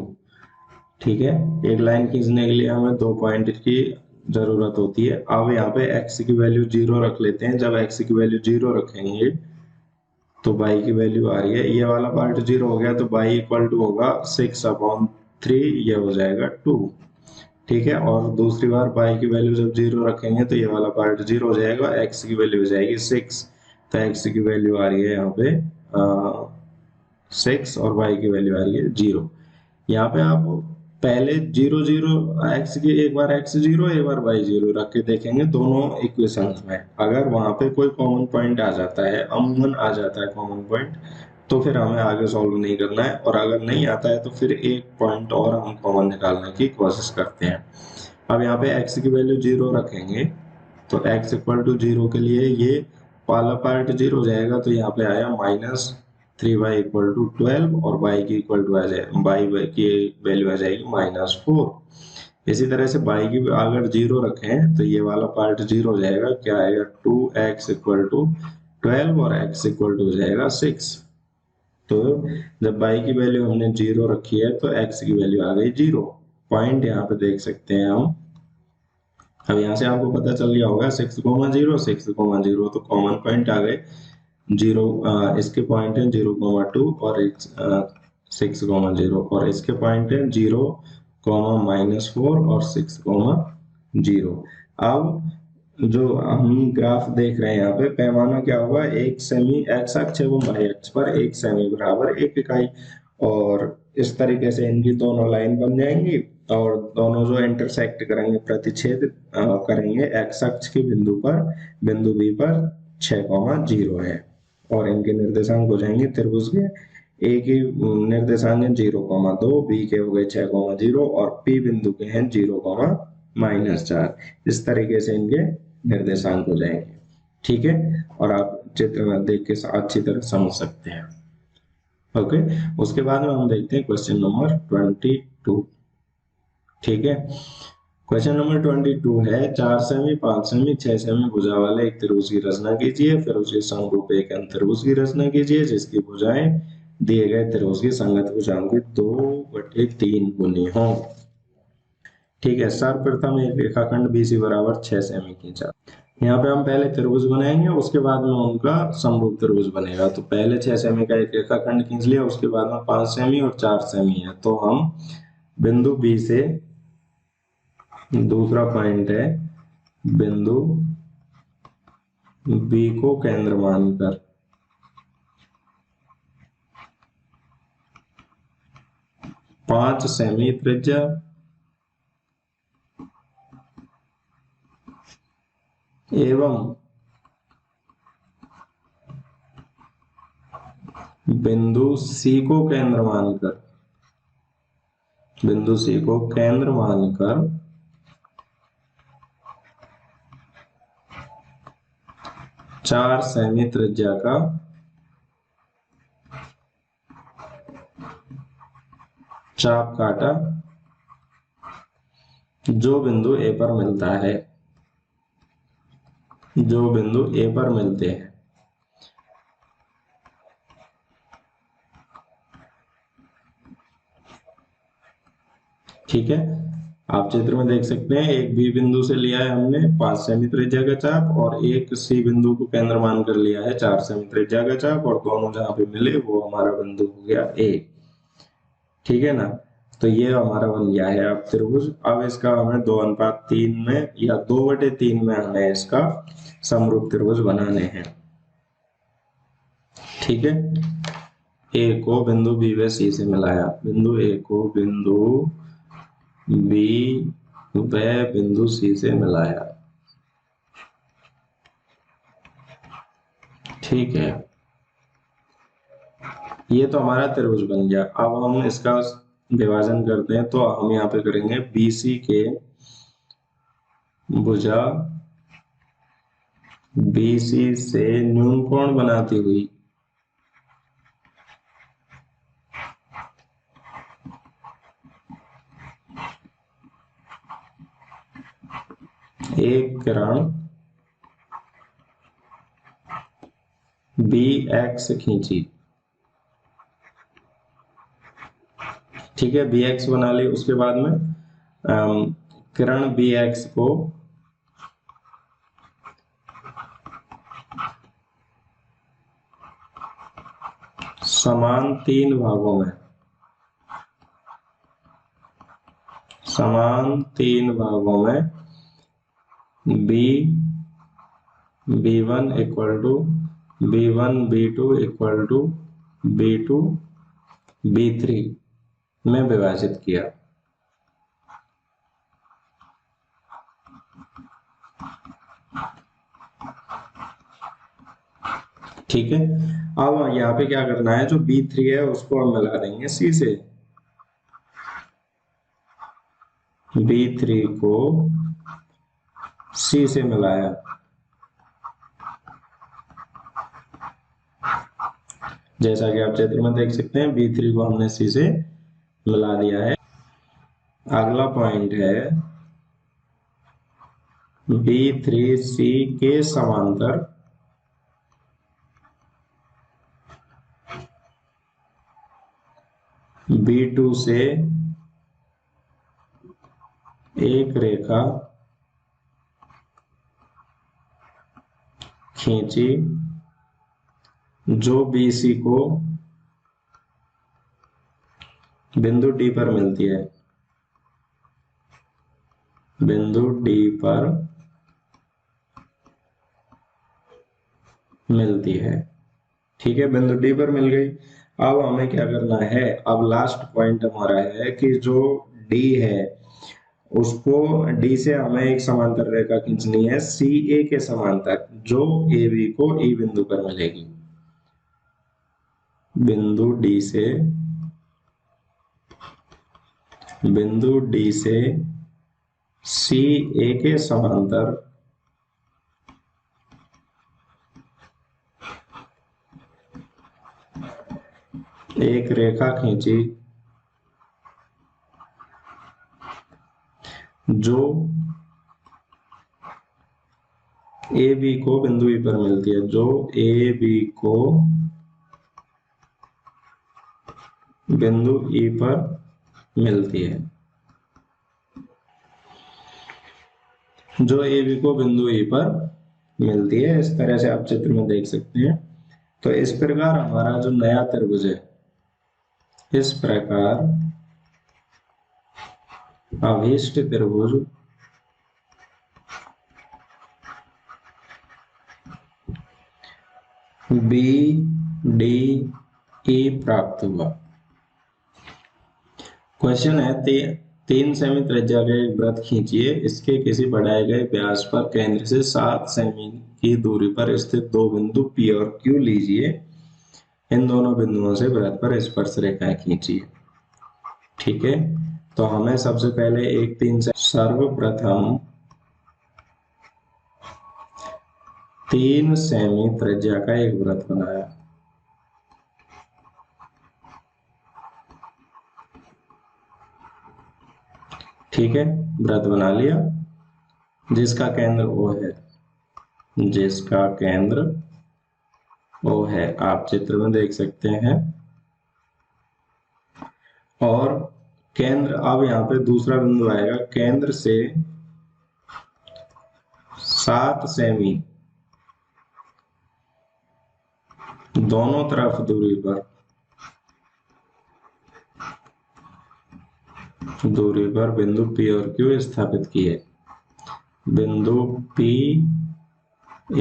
ठीक है, एक लाइन खींचने के लिए हमें 2 पॉइंट की जरूरत होती है। अब यहाँ पे x की वैल्यू 0 रख लेते हैं। जब x की वैल्यू 0 रखेंगे तो y की वैल्यू आ रही है, ये वाला पार्ट 0 हो गया, तो y इक्वल टू होगा 6/3, ये हो जाएगा 2। ठीक है, और दूसरी बार y की वैल्यू जब 0 रखेंगे तो ये वाला पार्ट 0 हो जाएगा, x की वैल्यू हो जाएगी 6, तो x की वैल्यू आ रही है यहाँ पे 6, और y की वैल्यू आ रही है 0। यहाँ पे आप पहले 0 0 x की, एक बार x 0 एक बार y 0 रख के देखेंगे दोनों इक्वेशंस में। अगर वहां पे कोई कॉमन पॉइंट आ जाता है, अमूमन आ जाता है कॉमन पॉइंट, तो फिर हमें आगे सॉल्व नहीं करना है, और अगर नहीं आता है तो फिर एक पॉइंट और हम कॉमन निकालने की कोशिश करते हैं। अब यहाँ पे x की वैल्यू 0 रखेंगे, तो x = 0 के लिए ये वाला पार्ट 0 हो जाएगा, तो यहाँ पे आया -3y = 12, और y की इक्वल टू आ जाए, y की वैल्यू आ जाएगी -4। इसी तरह से y की अगर 0 रखें तो ये वाला पार्ट 0 हो जाएगा, क्या आएगा 2x = 12, और x इक्वल टू हो जाएगा 6। तो जब y की वैल्यू हमने 0 रखी है तो x की वैल्यू आ गई 0। पॉइंट यहाँ पे देख सकते हैं हम। अब यहाँ से आपको पता चल गया होगा 6,0, 6,0, तो कॉमन पॉइंट आ गए 0। इसके पॉइंट है 0,2, और 6,0 और इसके पॉइंट है 0, -4 और 6,0। अब जो हम ग्राफ देख रहे हैं यहाँ पे पैमाना क्या होगा, एक सेमी एक्स अक्ष है वो वाई अक्ष पर एक सेमी बराबर 1 इकाई, और इस तरीके से इनकी दोनों लाइन बन जाएंगी और दोनों जो इंटरसेक्ट करेंगे प्रतिच्छेद करेंगे एक्स अक्ष के बिंदु पर, बिंदु बी पर 6,0 है, और इनके निर्देशांक हो जाएंगे त्रिभुज के। ए की निर्देशांक है 0,2, बी के हो गए 6,0 और पी बिंदु के हैं 0,-4। इस तरीके से इनके निर्देशांक हो जाएंगे। ठीक है, और आप चित्र में देख के अच्छी तरह समझ सकते हैं। ओके, उसके बाद में हम देखते हैं क्वेश्चन नंबर 22। ठीक है, क्वेश्चन नंबर 22 है 4 सेमी, 5 सेमी, 6 सेमी भुजा वाले एक त्रिभुज की रचना कीजिए, फिर उसके समरूप एक अंतर्भुज की रचना कीजिए जिसकी भुजाएं दिए गए त्रिभुज की संगत भुजाओं की 2/3 गुनी हो। ठीक है, सर्वप्रथम एक रेखाखंड BC बराबर 6 सेमी खींचा। यहाँ पे हम पहले त्रिभुज बनाएंगे, उसके बाद में उनका समरूप त्रिभुज बनेगा। तो पहले 6 सेमी का एक रेखाखंड खींच लिया, उसके बाद में 5 सेमी और 4 सेमी है। तो हम बिंदु बी से, दूसरा पॉइंट है बिंदु बी को केंद्र मानकर 5 सेमी त्रिज्या एवं बिंदु सी को केंद्र मानकर, बिंदु सी को केंद्र मानकर 4 सेमी त्रिज्या का चाप काटा जो बिंदु ए पर मिलता है, जो बिंदु ए पर मिलते हैं। ठीक है, आप चित्र में देख सकते हैं एक बी बिंदु से लिया है हमने 5 सेमी त्रिज्या का चाप, और एक सी बिंदु को केंद्र मानकर लिया है 4 सेमी त्रिज्या का चाप, और दोनों जहां पे मिले वो हमारा बिंदु हो गया ए। ठीक है ना, तो ये हमारा बन गया है अब त्रिभुज। अब इसका हमें 2:3 में या 2/3 में हमें इसका समरूप त्रिभुज बनाने हैं। ठीक है, ए को बिंदु बी व सी से मिलाया, बिंदु ए को बिंदु बी व बिंदु सी से मिलाया। ठीक है, ये तो हमारा त्रिभुज बन गया। अब हम इसका विभाजन करते हैं, तो हम यहाँ पे करेंगे BC के भुजा BC से न्यून कोण बनाती हुई एक किरण BX खींची। ठीक है, BX बना ली, उसके बाद में किरण BX को समान 3 भागों में, समान 3 भागों में B1 equal to B1 B2 equal to B2 B3 में विभाजित किया। ठीक है, अब यहाँ पे क्या करना है, जो B3 है उसको हम मिला देंगे C से। B3 को C से मिलाया, जैसा कि आप चित्र में देख सकते हैं B3 को हमने C से मिला दिया है। अगला पॉइंट है B3C के समांतर B2 से एक रेखा खींची जो BC को बिंदु डी पर मिलती है, बिंदु डी पर मिलती है। ठीक है, बिंदु डी पर मिल गई। अब हमें क्या करना है, अब लास्ट पॉइंट हमारा है कि जो डी है उसको, डी से हमें एक समांतर रेखा खींचनी है सी ए के समांतर, जो ए बी को ई बिंदु पर मिलेगी। बिंदु डी से, बिंदु डी से सी ए के समांतर एक रेखा खींची जो ए बी को बिंदु ई पर मिलती है, जो ए बी को बिंदु ई पर मिलती है, जो ए बी को बिंदु ई पर मिलती है। इस तरह से आप चित्र में देख सकते हैं। तो इस प्रकार हमारा जो नया त्रिभुज है, इस प्रकार अभीष्ट त्रिभुज बी डी ई प्राप्त हुआ। क्वेश्चन है, 3 सेमी त्रिज्या का एक वृत्त खींचिए, इसके किसी बढ़ाए गए व्यास पर केंद्र से 7 सेमी की दूरी पर स्थित दो बिंदु P और Q लीजिए, इन दोनों बिंदुओं से वृत्त पर स्पर्श रेखाएं खींचिए। ठीक है, तो हमें सबसे पहले एक 3 से सर्वप्रथम 3 सेमी त्रिज्या का एक वृत्त बनाया। ठीक है, वृत्त बना लिया जिसका केंद्र O है, जिसका केंद्र O है, आप चित्र में देख सकते हैं। और केंद्र, अब यहाँ पे दूसरा बिंदु आएगा, केंद्र से 7 सेमी दोनों तरफ दूरी पर बिंदु P और Q स्थापित किए, बिंदु P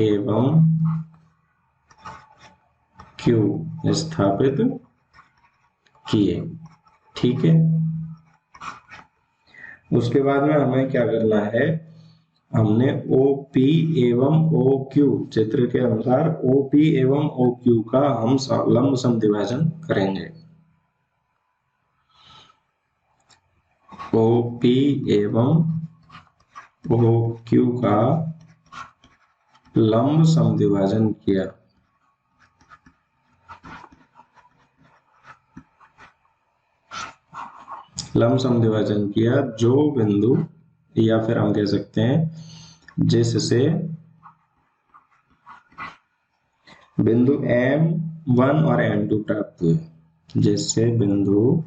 एवं Q स्थापित किए। ठीक है, उसके बाद में हमें क्या करना है, हमने OP एवं OQ, चित्र के अनुसार OP एवं OQ का हम लंब समद्विभाजन करेंगे। OP एवं OQ का लंब समद्विभाजन किया। लंब समद्विभाजन किया जो बिंदु, या फिर हम कह सकते हैं जिससे बिंदु M1 और M2 प्राप्त हुए, जिससे बिंदु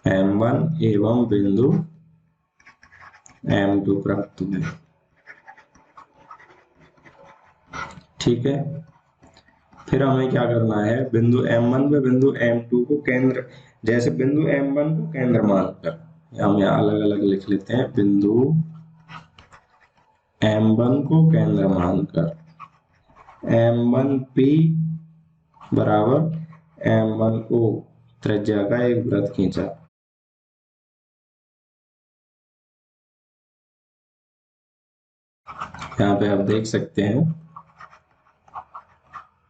M1 एवं बिंदु M2 प्राप्त हुए। ठीक है, फिर हमें क्या करना है, बिंदु M1 में बिंदु M2 को केंद्र, जैसे बिंदु M1 को केंद्र मानकर हम यहाँ अलग अलग लिख लेते हैं, बिंदु M1 को केंद्र मानकर M1P बराबर M1O त्रिज्या का एक वृत्त खींचा। यहाँ पे आप देख सकते हैं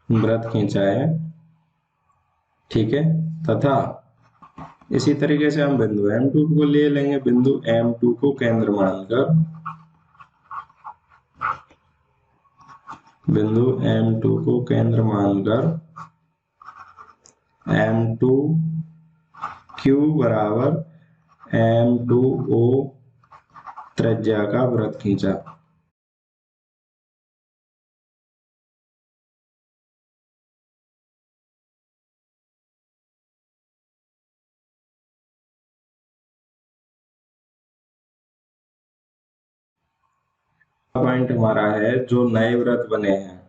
वृत्त खींचा है। ठीक है, तथा इसी तरीके से हम बिंदु M2 को ले लेंगे, बिंदु M2 को केंद्र मानकर, बिंदु M2 को केंद्र मानकर M2Q बराबर M2O त्रिज्या का वृत्त खींचा। पॉइंट हमारा है, जो नए वृत्त बने हैं,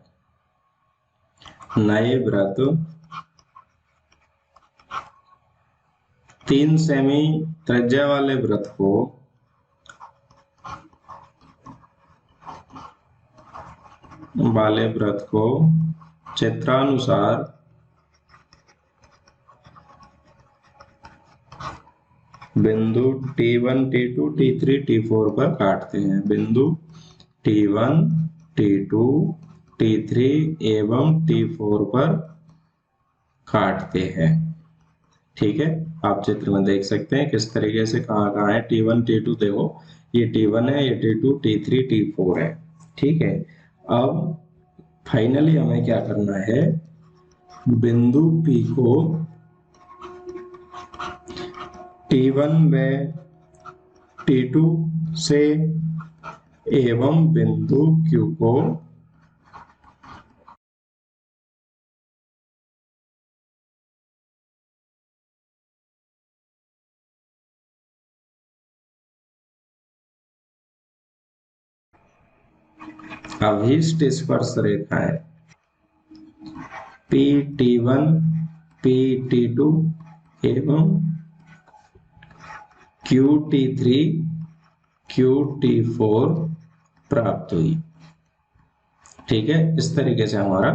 नए वृत्त 3 सेमी त्रिज्या वाले वृत्त को चित्रानुसार बिंदु T1, T2, T3, T4 पर काटते हैं। बिंदु T1, T2, T3 एवं T4 पर काटते हैं। ठीक है, आप चित्र में देख सकते हैं किस तरीके से कहाँ कहाँ है। T1, T2 देखो, ये T1 है, ये T2, T3, T4 है। ठीक है, अब फाइनली हमें क्या करना है, बिंदु P को T1 व T2 से एवं बिंदु Q को अभीष्ट स्पर्श रेखाएं PT1, PT2 एवं QT3, QT4 प्राप्त हुई। ठीक है, इस तरीके से हमारा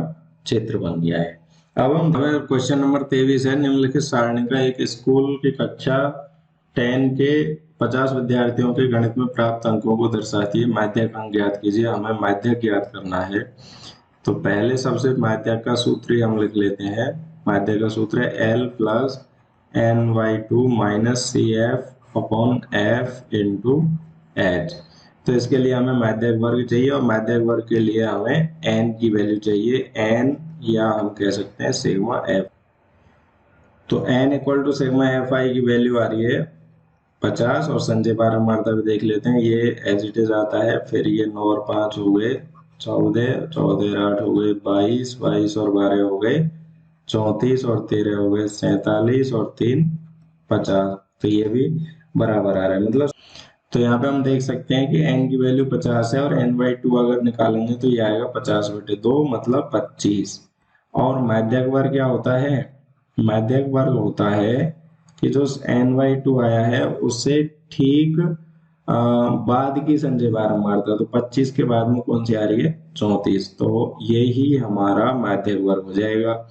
चित्र बन गया है। अब हम क्वेश्चन नंबर 23 है, निम्नलिखित सारणी का एक स्कूल की कक्षा 10 के 50 विद्यार्थियों के गणित में प्राप्त अंकों को दर्शाती है। माध्यक अंक ज्ञात कीजिए। हमें माध्यक ज्ञात करना है, तो पहले सबसे माध्यक का सूत्र ही हम लिख लेते हैं। माध्यक का सूत्र है L plus NY2 minus CF upon F into H। तो इसके लिए हमें माध्यक वर्ग चाहिए और माध्यक वर्ग के लिए हमें n की वैल्यू चाहिए, n या हम कह सकते हैं सिग्मा f। तो n equal to sigma F I की वैल्यू आ रही है 50 और संजय बारंबारता भी देख लेते हैं, ये एज इट इज आता है। फिर ये 9 और 5 हो गए 14, 14 और 8 हो गए 22, 22 और 12 हो गए 34 और 13 हो गए 47 और 3 50। तो ये भी बराबर आ रहा है, मतलब तो यहाँ पे हम देख सकते हैं कि n की वैल्यू 50 है और n/2 अगर निकालेंगे तो ये आएगा 50/2 मतलब 25। और माध्यक वर्ग क्या होता है, माध्यक वर्ग होता है कि जो n/2 आया है उससे ठीक बाद की संजय बारंबारता, तो 25 के बाद में कौन सी आ रही है 34, तो ये ही हमारा माध्यक वर्ग हो जाएगा।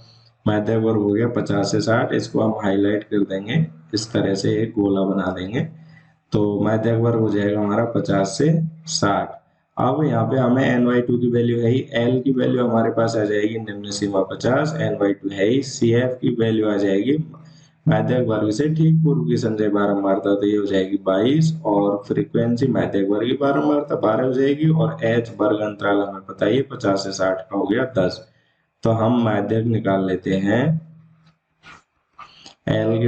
माध्यक वर्ग हो गया 50 से 60। इसको हम हाईलाइट कर देंगे, इस तरह से एक गोला बना देंगे, तो माध्यक वर्ग हो जाएगा हमारा 50 से 60। अब यहाँ पे हमें n/2 की वैल्यू है ही, L की वैल्यू हमारे पास आ जाएगी निम्न सीमा 50, n/2 है ही, CF की वैल्यू आ जाएगी माध्यक वर्ग से ठीक पूर्व की संजय बारंबारता, तो ये हो जाएगी 22 और फ्रीक्वेंसी माध्यक वर्ग की बारंबारता 12 हो जाएगी और H वर्ग अंतराल हमें पता ही 50 से 60 का हो गया 10। तो हम माध्यक निकाल लेते हैं। L की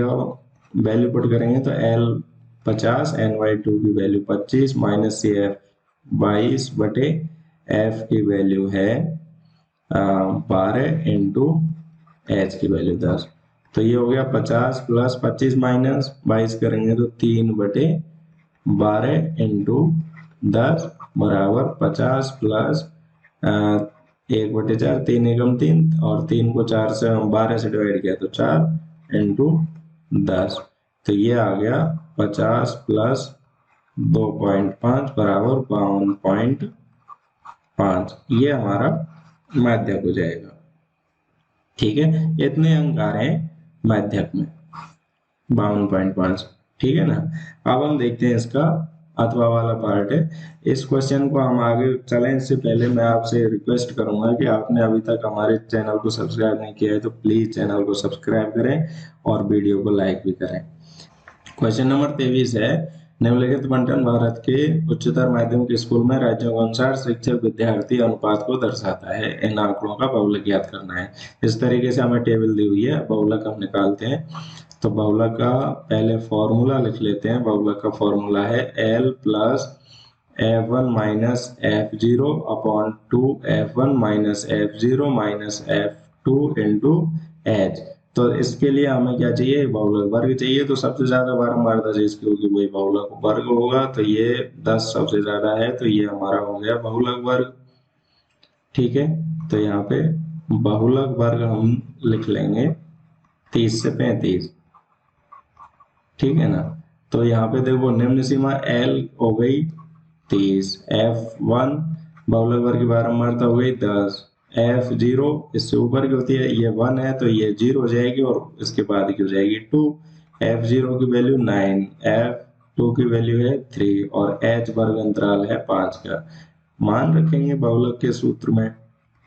वैल्यू पुट करेंगे तो L 50, n/2 की वैल्यू 25 माइनस CF 22/F की वैल्यू है 12 इंटू H की वैल्यू 10। तो ये हो गया 50 प्लस 25 माइनस 22 करेंगे तो 3/12 इंटू 10 बराबर 50 प्लस 1/4, 3 एकम 3 और 3 को 4 से 12 से डिवाइड किया तो 4 इंटू 10। तो ये आ गया 50 प्लस 2.5 बराबर 52.5। ये हमारा माध्यक हो जाएगा। ठीक है, इतने अंक आ रहे हैं माध्यक में 52.5। ठीक है ना। अब हम देखते हैं इसका अथवा वाला पार्ट है। इस क्वेश्चन को हम आगे चलें इससे पहले मैं आपसे रिक्वेस्ट करूंगा कि आपने अभी तक हमारे चैनल को सब्सक्राइब नहीं किया है तो प्लीज चैनल को सब्सक्राइब करें और वीडियो को लाइक भी करें। क्वेश्चन नंबर 23 है, निम्नलिखित बंटन भारत के उच्चतर माध्यमिक स्कूल में राज्यों के अनुसार शिक्षक विद्यार्थी अनुपात को दर्शाता है। इन आंकड़ों का बहुलक ज्ञात करना है। इस तरीके से हमें टेबल दी हुई है, बहुलक हम निकालते हैं। तो बहुलक का पहले फॉर्मूला लिख लेते हैं। बहुलक का फॉर्मूला है L plus F1 minus F0 upon 2 F1 minus F0 minus F2 into H। तो इसके लिए हमें क्या चाहिए, बहुलक वर्ग चाहिए। तो सबसे ज्यादा बारंबारता जिसकी होगी वही बहुलक वर्ग होगा। तो ये 10 सबसे ज्यादा है, तो ये हमारा हो गया बहुलक वर्ग। ठीक है, तो यहाँ पे बहुलक वर्ग हम लिख लेंगे 30 से 35। ठीक है ना। तो यहाँ पे देखो निम्न सीमा L हो गई 30, F1 बहुलक वर्ग की बारंबारता हो गई 10, F0 इससे ऊपर की होती है, ये 1 है तो ये 0 हो जाएगी और इसके बाद की हो जाएगी 2, F0 की वैल्यू 9, F2 की वैल्यू है 3 और H वर्ग अंतराल है 5 का। मान रखेंगे बहुलक के सूत्र में,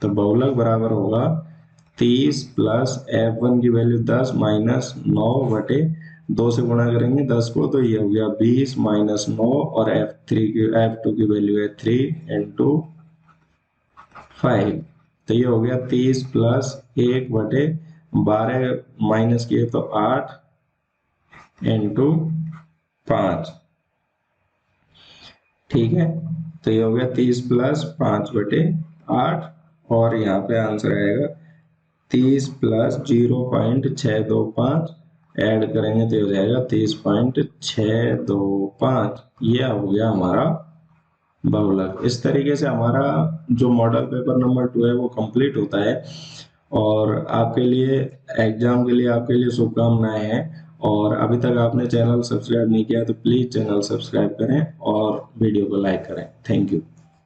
तो बहुलक बराबर होगा 30 प्लस F1 की वैल्यू 10 माइनस 9 बटे 2 से गुणा करेंगे 10 को, तो ये हो गया 20 माइनस 9 और F2 की वैल्यू है 3 इंटू 5, तो ये हो गया 30 प्लस 1 बटे 12 माइनस किए तो 8 इंटू 5, ठीक है। तो ये हो गया 30 प्लस 5 बटे 8 और यहाँ पे आंसर आएगा 30 प्लस 0.625 ऐड करेंगे तो हो जाएगा 30.625। ये हो गया हमारा बहुलक। इस तरीके से हमारा जो मॉडल पेपर नंबर 2 है वो कंप्लीट होता है और आपके लिए एग्जाम के लिए आपके लिए शुभकामनाएं हैं। और अभी तक आपने चैनल सब्सक्राइब नहीं किया तो प्लीज़ चैनल सब्सक्राइब करें और वीडियो को लाइक करें। Thank you.